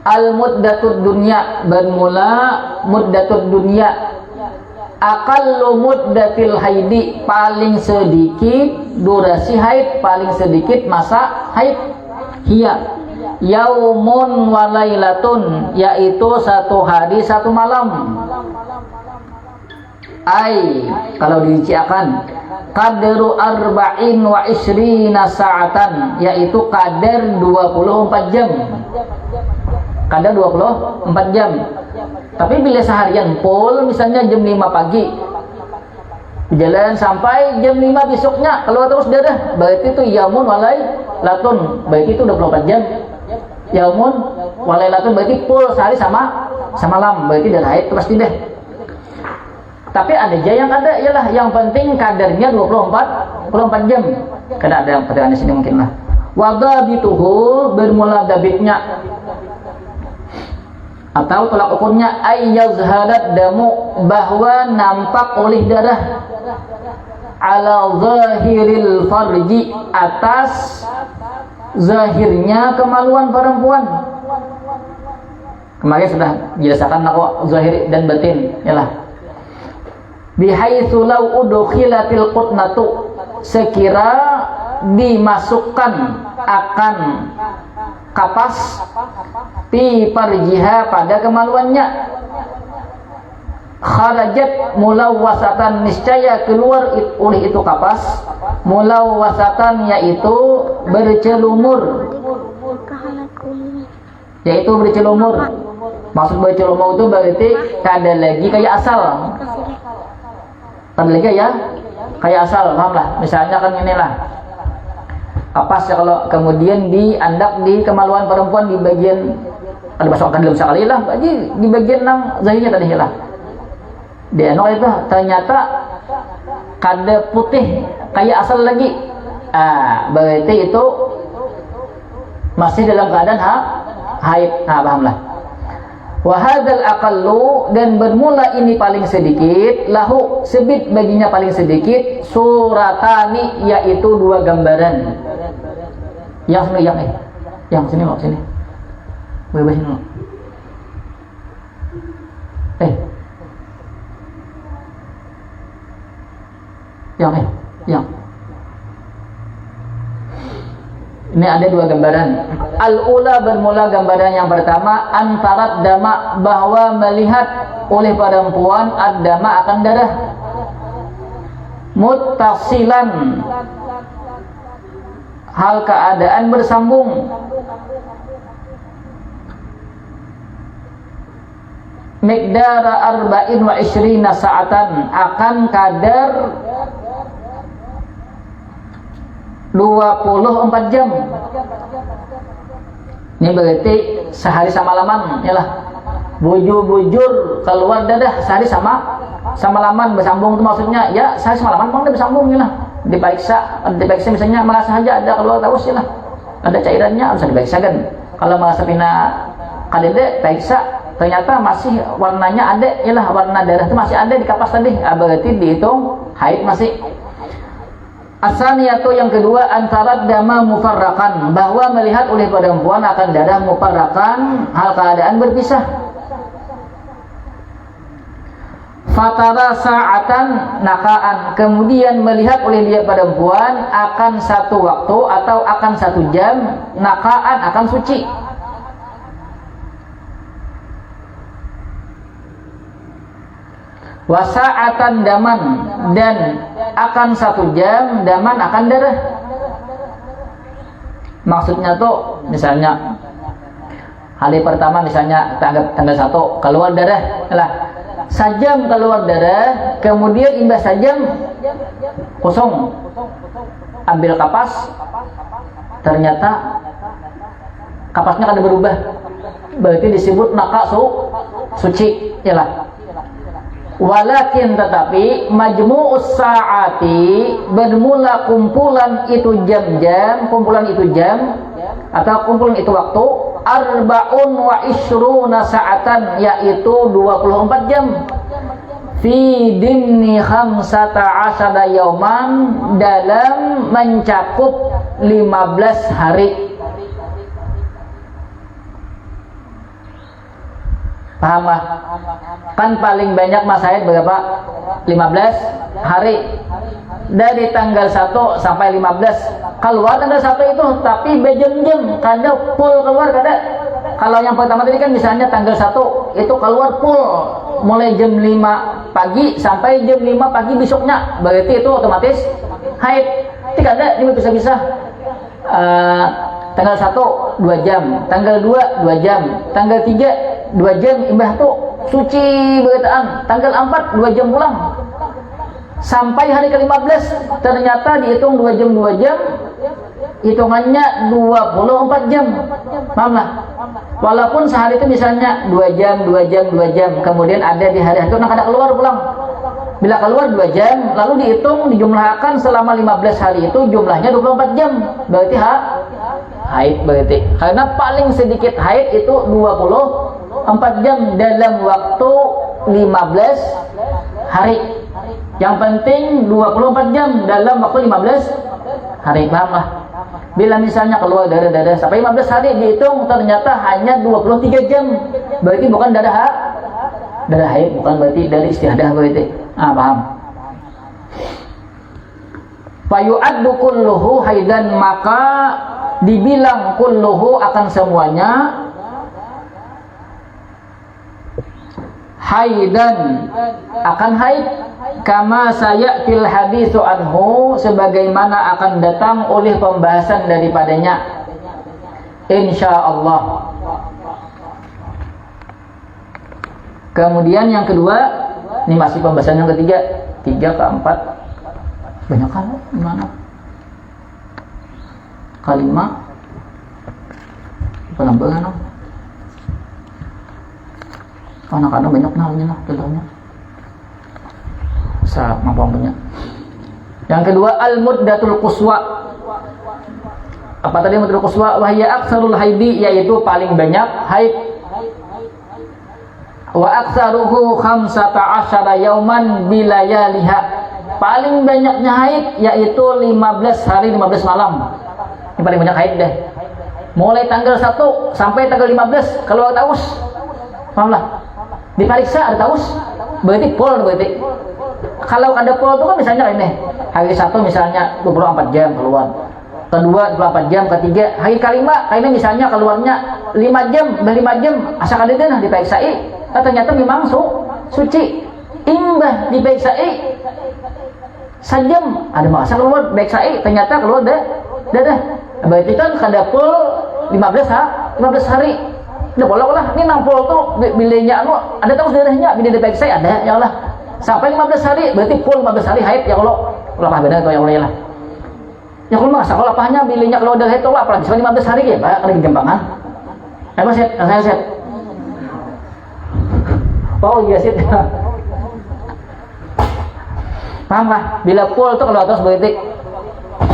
S1: Al muddatud dunya, bermula muddatud dunya, aqallu muddatil haidi, paling sedikit durasi haid, paling sedikit masa haid. Hiya yaumun wa lailatun, yaitu 1 hari 1 malam. Ai, kalau dirinciakan, qadru arba'in wa ishrina sa'atan, yaitu kadar 24 jam. Kadar 24 jam. Tapi bila seharian full, misalnya jam 5 pagi jalan sampai jam 5 besoknya keluar terus darah, berarti itu yaumun wa lailatun, berarti itu 24 jam. Yaumun wa lailatun berarti full sehari sama malam, berarti darah haid itu pasti deh. Tapi ada aja yang ada, ialah yang penting kadarnya 24 jam. Karena ada yang pertanyaan di sini mungkin lah. Wadabituhu, bermula dabitnya atau tolak ukurnya ayyazhadat damu, bahwa nampak oleh darah, ala zahiril farji, atas zahirnya kemaluan perempuan. Kemarin sudah jelaskan aku zahir dan batin, yalah. Bihaitsu law udkhilatil qutnatu, sekira dimasukkan akan kapas fi farjiha, pada kemaluannya, kharajat mulawwasatan, niscaya keluar oleh itu kapas, mulawwasatan yaitu bercelumur, yaitu bercelumur. Maksud bercelumur itu berarti ada lagi kayak asal, ada lagi ya kayak asal, paham lah. Misalnya kan inilah kapas ya, kalau kemudian diandak di kemaluan perempuan di bagian, ada masukkan dalam sekali lah, di bagian nang zahirnya tadi lah. Dia itu ternyata kada putih kayak asal lagi, berarti itu masih dalam keadaan haid. Pahamlah. Wahadal aqallu, dan bermula ini paling sedikit, lahu sebit baginya paling sedikit, suratani, yaitu 2 gambaran. Yang sini, yang sini mau sini, bebas sini. Yang ini ada 2 gambaran. Al-ula, bermula gambaran yang pertama, antarat dama, bahwa melihat oleh perempuan ad-dama akan darah, muttasilan, hal keadaan bersambung, miqdara 24 sa'atan, akan kadar 24 jam. Ini berarti sehari sama laman, yalah. Bujur keluar dadah sehari sama laman, bersambung itu maksudnya ya sehari sama laman pun bersambung, yalah. Diperiksa misalnya merasa saja ada keluar terus, yalah. Ada cairannya bisa diperiksa kan. Kalau merasa pina kadede periksa ternyata masih warnanya ada, yalah, warna darah itu masih ada di kapas tadi, berarti dihitung haid masih. Asaniyatu, yang kedua, antara dama mufarrakan, bahwa melihat oleh perempuan akan darah mufarrakan, hal keadaan berpisah. Fatara sa'atan nakaan, kemudian melihat oleh dia perempuan akan 1 waktu atau akan 1 jam, nakaan akan suci. Wasa'atan daman, dan akan 1 jam daman akan darah. Maksudnya tuh misalnya hari pertama, misalnya tanggal 1 keluar darah lah, sajam keluar darah, kemudian imbas sajam kosong, ambil kapas, ternyata kapasnya kada berubah, berarti disebut naka suci, yalah. Walakin, tetapi majmu'us sa'ati, bermula kumpulan itu jam-jam, atau kumpulan itu waktu, 24 sa'atan, yaitu 24 jam, fi dimni 15 yauman, dalam mencakup 15 hari. Paham lah? Kan paling banyak masa haid berapa? 15 hari. Dari tanggal 1 sampai 15. Keluar tanggal 1 itu, tapi bejam-jam, kada full keluar, kada. Kalau yang pertama tadi kan misalnya tanggal 1 itu keluar full, mulai jam 5 pagi sampai jam 5 pagi besoknya, berarti itu otomatis haid. Tidak ada, ini bisa-bisa. Tanggal 1 2 jam, tanggal 2 2 jam, tanggal 3 2 jam, imbah tuh suci berkaitan, tanggal 4 2 jam pulang, sampai hari ke-15 ternyata dihitung 2 jam, hitungannya 24 jam. Paham lah? Walaupun sehari itu misalnya 2 jam, kemudian ada di hari itu nak ada keluar pulang. Bila keluar 2 jam, lalu dihitung, dijumlahkan selama 15 hari itu jumlahnya 24 jam. Berarti haid, berarti. Karena paling sedikit haid itu 24 jam dalam waktu 15 hari. Yang penting 24 jam dalam waktu 15 hari, paham lah. Bila misalnya keluar darah sampai 15 hari dihitung ternyata hanya 23 jam, berarti bukan darah haid, bukan berarti dari istihadah berarti. Paham? Fayu'addu kulluhu haidan, maka dibilang kulluhu akan semuanya haidan, akan haid, kama sayatil hadisu anhu, sebagaimana akan datang oleh pembahasan daripadanya insyaallah. Kemudian yang kedua, ini masih pembahasan yang ketiga, 3 ke 4 banyak kan gimana? Kalimat penambahan anak-anak banyak nalnya lah contohnya saat mampu punya. Yang kedua, al-muddatul quswa. Apa tadi muddatul quswa? Wahya aksarul haidi, yaitu paling banyak haid. Wa aktsaruhu 15 yauman bilayaliha, paling banyaknya haid yaitu 15 hari 15 malam. Ini paling banyak haid deh. Mulai tanggal 1 sampai tanggal 15 kalau ada taus. Paham lah. Diperiksa ada taus, berarti pol berarti. Kalau ada pol itu kan misalnya ini, hari 1 misalnya 24 jam keluar. Kedua 24 jam, ketiga hari kelima ini misalnya keluarnya 5 jam, dari 5 jam asal ada deh diperiksai. Ternyata memang suci. Imbah diperiksai sajam ada masa keluar baik ternyata keluar dah berarti kan kada pul 15 hari udah boleh lah. Ini 60 tuh bilenya ada tahu darahnya bila diperiksa ada ya Allah sampai 15 hari, berarti pul 15 hari haid ya Allah. Apa benar itu ya Allah lah ya Allah. Masa kalau apanya bilenya keluar darah itu apalagi sampai 15 hari ya Pak, ada gembangan apa set saya set iya set. Paham lah? Bila pol itu kalau atas berarti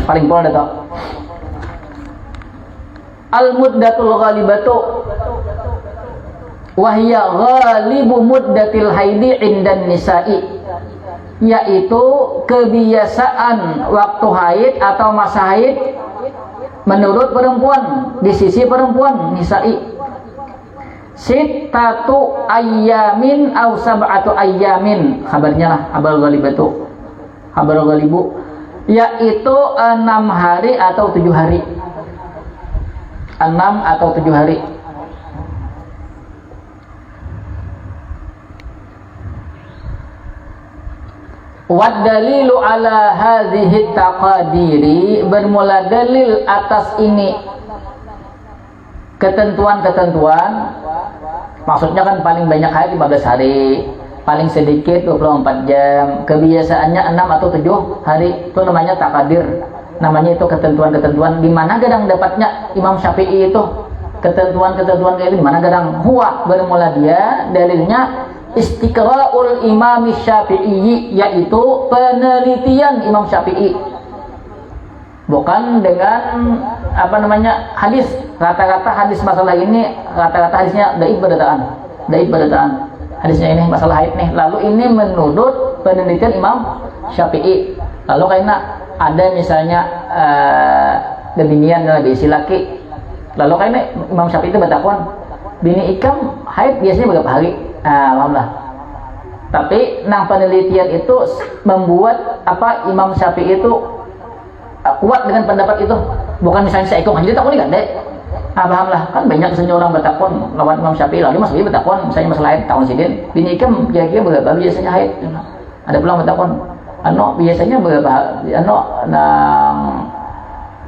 S1: paling pol itu. Al-muddatul ghalibatu wahya ghalibu muddatil haidi indan nisa'i, yaitu kebiasaan waktu haid atau masa haid menurut perempuan, di sisi perempuan nisa'i. Sittatu ayyamin aw sab'atu ayyamin, kabarnya lah habar ghalibatu, habar ghalibu, yaitu 6 hari atau 7 hari, 6 atau 7 hari. Wad dalilu ala hadhihi taqadiri, bermula dalil atas ini ketentuan-ketentuan. Maksudnya kan paling banyak haid 15 hari, paling sedikit 24 jam, kebiasaannya 6 atau 7 hari. Itu namanya taqadir. Namanya itu ketentuan-ketentuan. Di mana gadang dapatnya Imam Syafi'i itu ketentuan-ketentuan kayak itu? Di mana gadang? Huwa, bermula dia dalilnya istiqra'ul Imam Syafi'i, yaitu penelitian Imam Syafi'i. Bukan dengan hadis. Rata-rata hadis masalah ini, rata-rata hadisnya dhaif badataan. Hadisnya ini masalah haid nih. Lalu ini menurut penelitian Imam Syafi'i. Lalu karena ada misalnya kebinian lebih si laki. Lalu karena Imam Syafi'i itu bertakwan, bini ikam haid biasanya berapa hari? Alhamdulillah. Tapi penelitian itu membuat Imam Syafi'i itu kuat dengan pendapat itu. Bukan misalnya saya ikut jadi takut nih kan dek. Alhamdulillah, kan banyak misalnya orang bertakwan lawan Imam Syafi'i, lalu Mas Bi bertakwan misalnya masalah haid tahun sidin, bini ikam kira-kira berapa biasanya haid. Ada pulang bertakwan biasanya berapa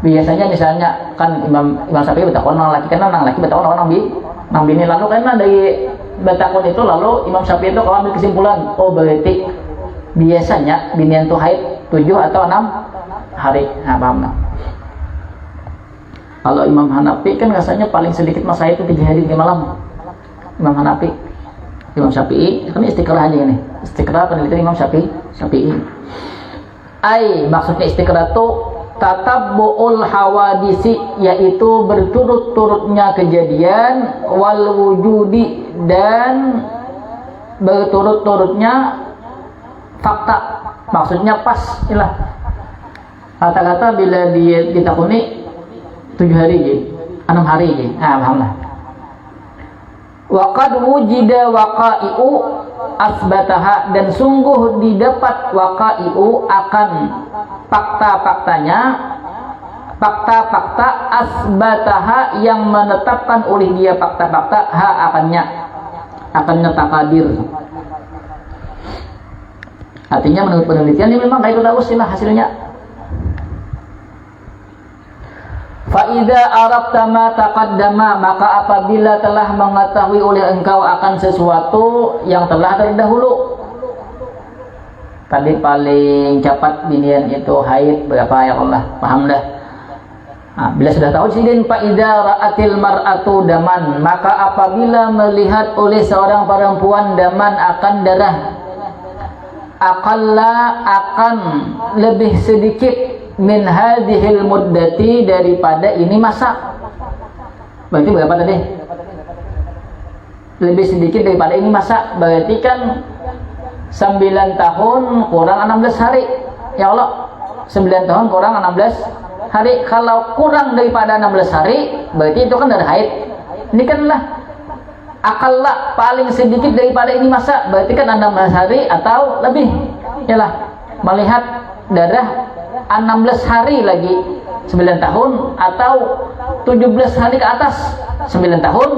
S1: biasanya misalnya kan Imam Syafi'i bertakwan orang laki, kan orang laki bertakwan orang bini. Lalu karena dari bertakwan itu lalu Imam Syafi'i itu kalau ambil kesimpulan, berarti biasanya binian itu haid 7 atau 6 hari. Paham nah? Kalau Imam Hanafi kan rasanya paling sedikit masa itu 3 hari 3 malam. Imam Hanafi, Imam Syafi'i kan istiqrah aja ini. Istiqrah penelitian Imam Syafi'i. Maksudnya istiqrah itu tatabbu'ul hawadisi, yaitu berturut-turutnya kejadian, wal wujudi, dan berturut-turutnya fakta. Maksudnya pas ilah. Kata-kata bila dia ditakuni 7 hari je, 6 hari je. Pahamlah. Wa qad wujida waqa'i'u asbataha, dan sungguh didapat waqa'i'u akan fakta-faktanya, fakta-fakta asbataha yang menetapkan oleh dia fakta-fakta akannya takadir. Artinya menurut penelitian ini memang kayak itu tahu sih hasilnya. Fa'idha arabta ma taqaddama, maka apabila telah mengetahui oleh engkau akan sesuatu yang telah terdahulu. Tadi paling cepat binian itu haid berapa ya Allah, paham dah. Bila sudah tahu sidin, fa'idha ra'atil mar'atu daman, maka apabila melihat oleh seorang perempuan daman akan darah, aqalla akan lebih sedikit min hadhil muddati daripada ini masa. Berarti berapa tadi? Lebih sedikit daripada ini masa. Berarti kan 9 tahun kurang 16 hari. Ya Allah, 9 tahun kurang 16 hari. Kalau kurang daripada 16 hari, berarti itu kan darah haid. Ini kan lah akalla paling sedikit daripada ini masa. Berarti kan 16 hari atau lebih. Yalah, melihat darah 16 hari lagi 9 tahun atau 17 hari ke atas 9 tahun.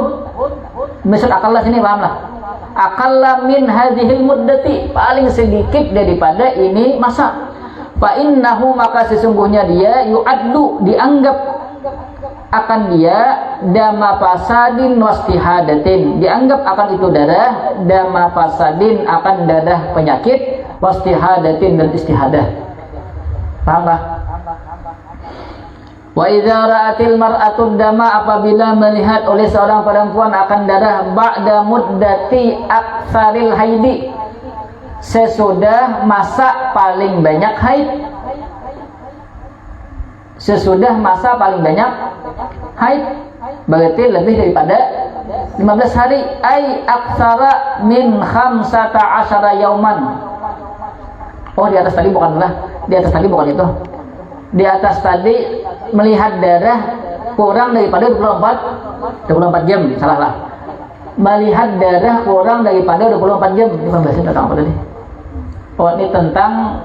S1: Maksud akalla sini pahamlah. Akalla min hadhil muddati, paling sedikit daripada ini masa. Fa innahu, maka sesungguhnya dia yu'addu, dianggap akan dia dama fasadin wastihadatin, dianggap akan itu darah dama fasadin, akan darah penyakit, wastihadatin dan istihadah. Paham tak? Wa idza ra'atil mar'atu dama, apabila melihat oleh seorang perempuan akan darah ba'da muddati aktsaril haidi, sesudah masa paling banyak haid. Sesudah masa paling banyak haid, berarti lebih daripada 15 hari. Ai aktsara min 15 yauman. Oh, di atas tadi bukanlah, di atas tadi bukan itu. Di atas tadi melihat darah kurang daripada 24 jam, salah lah. Melihat darah kurang daripada 24 jam. Ini pembahasan tentang apa tadi? Oh, ini tentang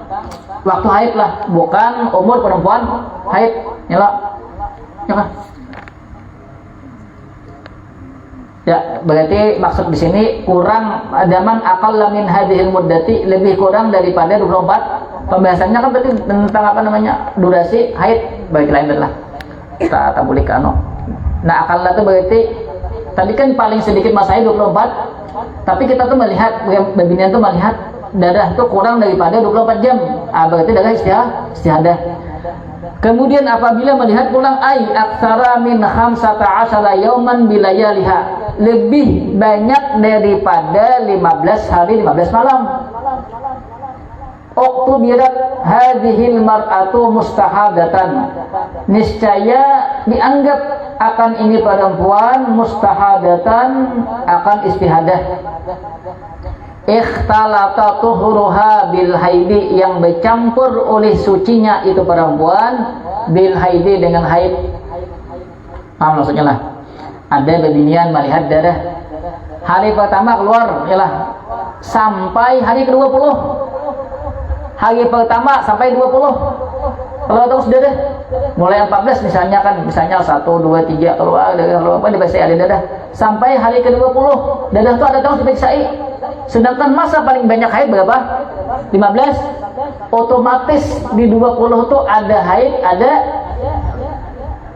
S1: waktu haid lah, bukan umur perempuan haid. Nyala. Ya kan? Ya, berarti maksud di sini kurang daman aqalla min hadhil muddati, lebih kurang daripada 24. Pembahasannya kan berarti tentang apa namanya? Durasi haid. Baik, lain adalah kita boleh kano. Nah, aqalla itu berarti tadi kan paling sedikit masa haid 24. Tapi kita tuh melihat, babinian tuh melihat darah itu kurang daripada 24 jam. Berarti darah istihadah. Kemudian apabila melihat pulang aktsara min 15 yauman bilayaliha, lebih banyak daripada 15 hari 15 malam. Uktubirat hadhil mar'atu mustahadatan, niscaya dianggap akan ini perempuan mustahadatan, akan istihadah. Ikhtalata tuhruha bil haidi, yang bercampur oleh sucinya itu perempuan bil haidi, dengan haid. Paham maksudnya lah? Ada babinian melihat darah hari pertama keluar ialah sampai hari ke-20. Hari pertama sampai 20. Kalau terus darah mulai 14 misalnya kan, misalnya 1 2 3 keluar darah, apa dibaca ada darah sampai hari ke-20. Darah itu ada terus diperiksain. Sedangkan masa paling banyak haid berapa? 15. Otomatis di 20 itu ada haid, ada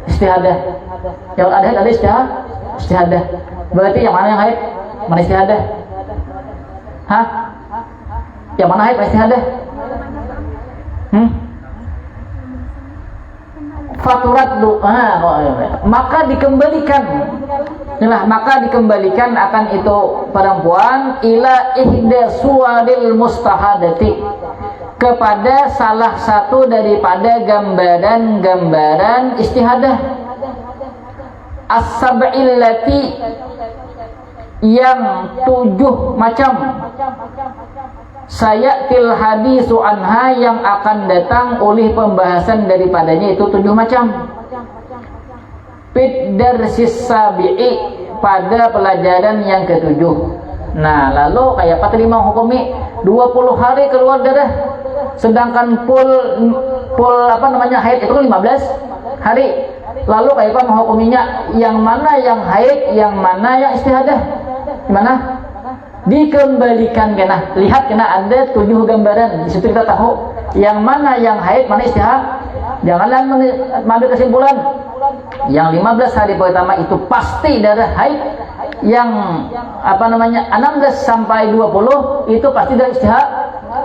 S1: istihadah. Yang ada haid, ada istihadah. Berarti yang mana yang haid? Mana istihadah? Hah? Yang mana haid, mana istihadah? Faturat maka dikembalikan. Maka dikembalikan akan itu perempuan ila ihda suwaril mustahadati, kepada salah satu daripada gambaran-gambaran istihadah. As-sab'illati, yang 7 macam. Sayatil hadisu anha, yang akan datang oleh pembahasan daripadanya itu 7 macam. Fid darsis sabi'i, pada pelajaran yang ke-7. Nah, lalu kayak apa tadi mau hukumi 20 hari keluar darah, sedangkan pul apa namanya haid itu 15 hari. Lalu kayak apa menghukuminya, yang mana yang haid, yang mana yang istihadah? Gimana? Dikembalikan kena. Lihat kena ada 7 gambaran. Di situ kita tahu yang mana yang haid, mana istihadah. Janganlah mengambil kesimpulan yang 15 hari pertama itu pasti darah haid, yang apa namanya 16 sampai 20 itu pasti darah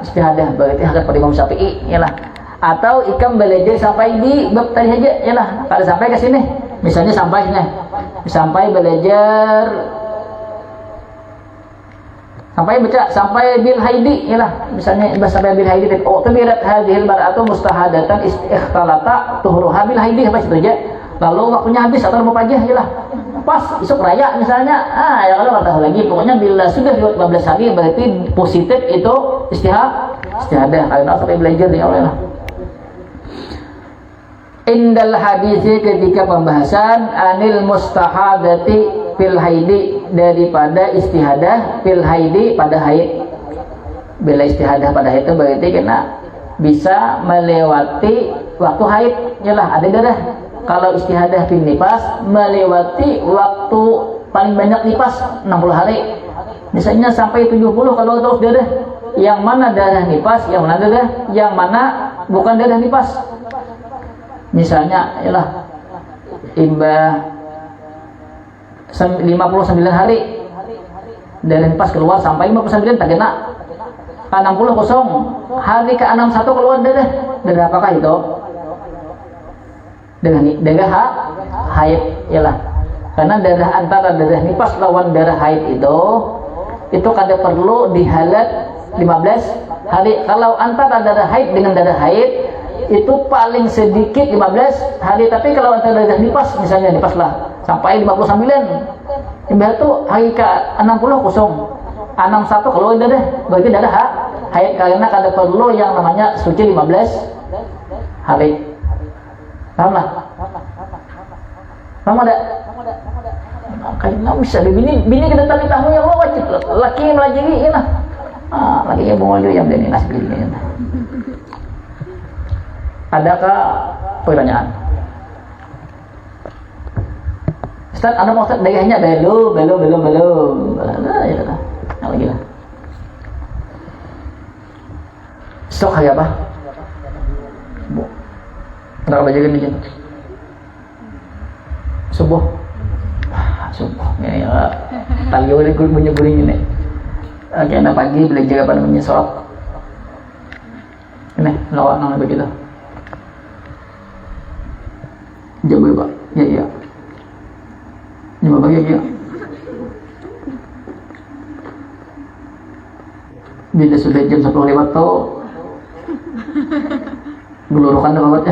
S1: istihadah. Berarti hadap pada Imam Syafi'i ialah, atau ikam belajar sampai di bab tadi aja ialah, kalau sampai ke sini misalnya sampai belajar sampai bil haidi ialah, misalnya sampai bil haidi, oh tabirat hadhil mar'atu mustahadatan ikhtalata tuhruha bil haidi, apa itu aja. Lalu waktunya habis atau mau pagi ialah pas esok raya misalnya, ya kalau nggak tahu lagi, pokoknya bila sudah 15 hari berarti positif itu istihadah. Kalau sampai belajar ya Allah. Indal hadisi, ketika pembahasan anil mustahadati fil haidi, daripada istihadah fil haidi pada haid. Bila istihadah pada haid itu berarti kena bisa melewati waktu haid, yalah ada darah. Kalau istihadah fil nifas melewati waktu paling banyak nifas 60 hari. Misalnya sampai 70 kalau terus darah. Yang mana darah nifas, yang mana darah, yang mana bukan darah nifas. Misalnya ialah imbah 59 hari dari pas keluar sampai 59 tak kena, 60 kosong hari ke 61 keluar darah apakah itu? Dengan darah haid ialah, karena darah antara darah nifas lawan darah haid itu kada perlu dihalat 15 hari. Kalau antara darah haid dengan darah haid itu paling sedikit 15 hari, tapi kalau antara darah nifas, misalnya nifas lah sampai 59, imbah itu hari ke 60 kosong, 61 kalau darah berarti darah haid, karena kada perlu yang namanya suci 15 hari. Paham lah? Paham ada? Makanya bisa bini kita tahu yang wajib laki melajari ya lah. Laki yang mau yang bini nas bini. Adakah pertanyaan? Ustaz, anda mau Ustaz dayahnya belum. Nah, ya lah. Yang lagi lah. Sok hari apa? Kenapa baca gini? Subuh. Ini ya. Tali udah bunyi ini. Oke, nah pagi belajar apa namanya sholat. Ini lawan nama begitu. Jawab Pak. Ya. Ini Bapak ya. Bila sudah jam 10 lewat tuh gelurukan dah Bapak.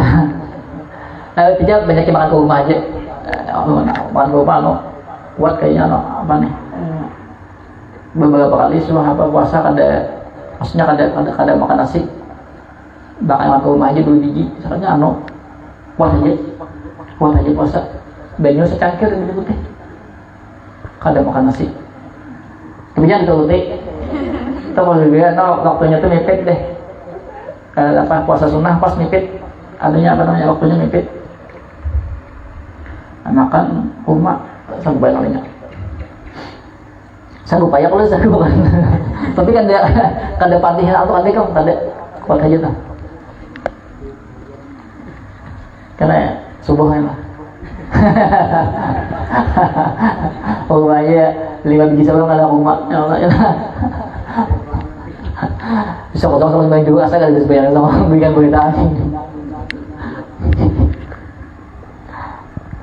S1: Tidak banyak yang makan ke rumah aja. Makan ke rumah kuat kayaknya apa nih. Beberapa kali apa puasa maksudnya kada makan nasi. Bahkan makan ke rumah aja 2 biji. Soalnya puas aja puasa. Banyu secangkir gitu putih. Kada makan nasi. Kemudian itu putih. Itu kalau juga waktunya tuh mepet deh. Apa puasa sunnah pas mepet. Adanya apa namanya waktunya mepet. Makan rumah sanggup bayar namanya. Sanggup payah kalau sanggup kan. Tapi kan dia kada patihan atau kada kan kada kuat aja tuh. Karena subuhnya lah. Oh ya 5 biji sebelum ada umat ya Allah ya. Bisa potong sama baju juga asal kada dibayar sama berikan beritaan.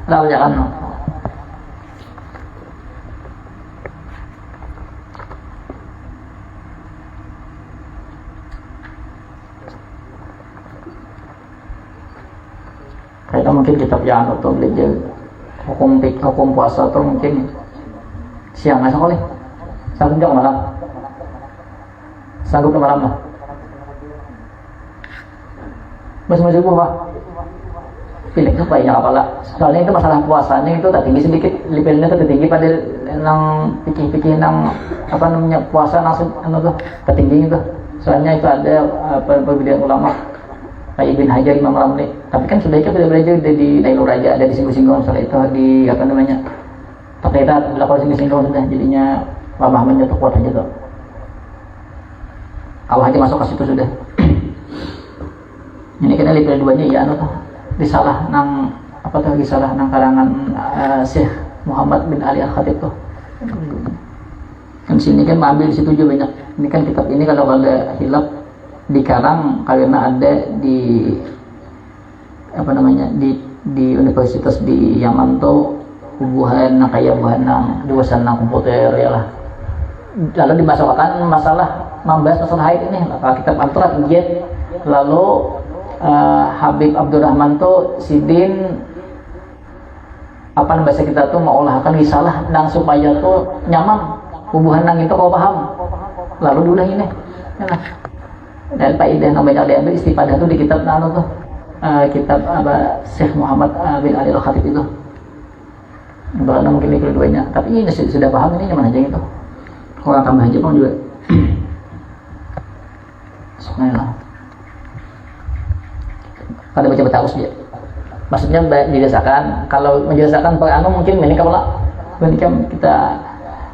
S1: Lah jangan. Kayak mungkin kitab yang atau belajar hukum puasa atau mungkin siang nggak sekolah, 1 jam malam Sanggup nomor lama. Masih subuh Pak. Pilih itu banyak apalah. Soalnya itu masalah puasanya itu tak tinggi sedikit, levelnya itu tinggi pada nang pikir-pikir nang apa namanya puasa langsung tuh ketinggi itu. Soalnya itu ada perbedaan ulama kayak Ibn Hajar, Imam Ramli. Tapi kan sudah itu belajar di Nailul Raja, ada di singgung-singgung soal itu di apa namanya terkaitan kalau singgung-singgung sudah jadinya pemahamannya tuh kuat aja tuh. Allah aja masuk ke situ sudah. Ini kan level 2-nya ya tuh. Disalah nang apa tuh disalah nang kalangan Syekh Muhammad bin Ali Al-Khatib tuh. Kan sini kan ambil di situ juga banyak. Ini kan kitab ini kalau ada hilaf dikarang karena ada di apa namanya di universitas di Yaman tuh buhan nang kayak buhan nang jurusan nang komputer ya lah. Lalu dimasukkan masalah membahas masalah haid ini kitab Al-Turat Injil. Lalu Habib Abdurrahman tuh sidin apa bahasa kita tuh mau olahkan risalah nang supaya tuh nyaman hubungan nang itu kau paham lalu diulang ini nah dan Pak Ida yang banyak diambil istifadah tuh di kitab nang tuh kitab apa Syekh Muhammad bin Ali Al-Khatib itu bahkan mungkin itu keduanya tapi ini sudah paham ini nyaman aja gitu kalau tambah aja pun juga subhanallah. Pada baca betaus dia maksudnya dijelaskan kalau menjelaskan per anu mungkin menikah pula menikah kita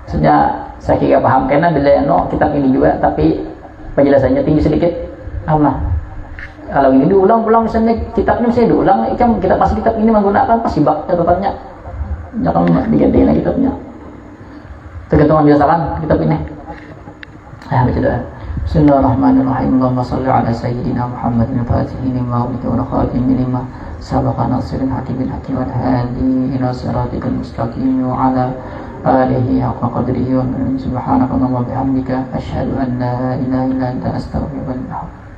S1: maksudnya saya kira paham karena bila kitab ini juga tapi penjelasannya tinggi sedikit Allah kalau ini diulang-ulang misalnya kitabnya saya diulang kan kita pasti kitab ini menggunakan pasti bak catatannya jangan diganti kitabnya tergantung menjelaskan kitab ini baca doa. Bismillahirrahmanirrahim. Allahumma shalli ala sayyidina Muhammadin al-Fatihi lima ughliqa wal khatimi lima sabaqa nasiril haqqi bil haqqi wal hadi ila siratikal mustaqim wa ala alihi haqqa qadrihi wa subhanaka wa bihamdika asyhadu an la ilaha illa anta astaghfiruka wa atubu ilaik.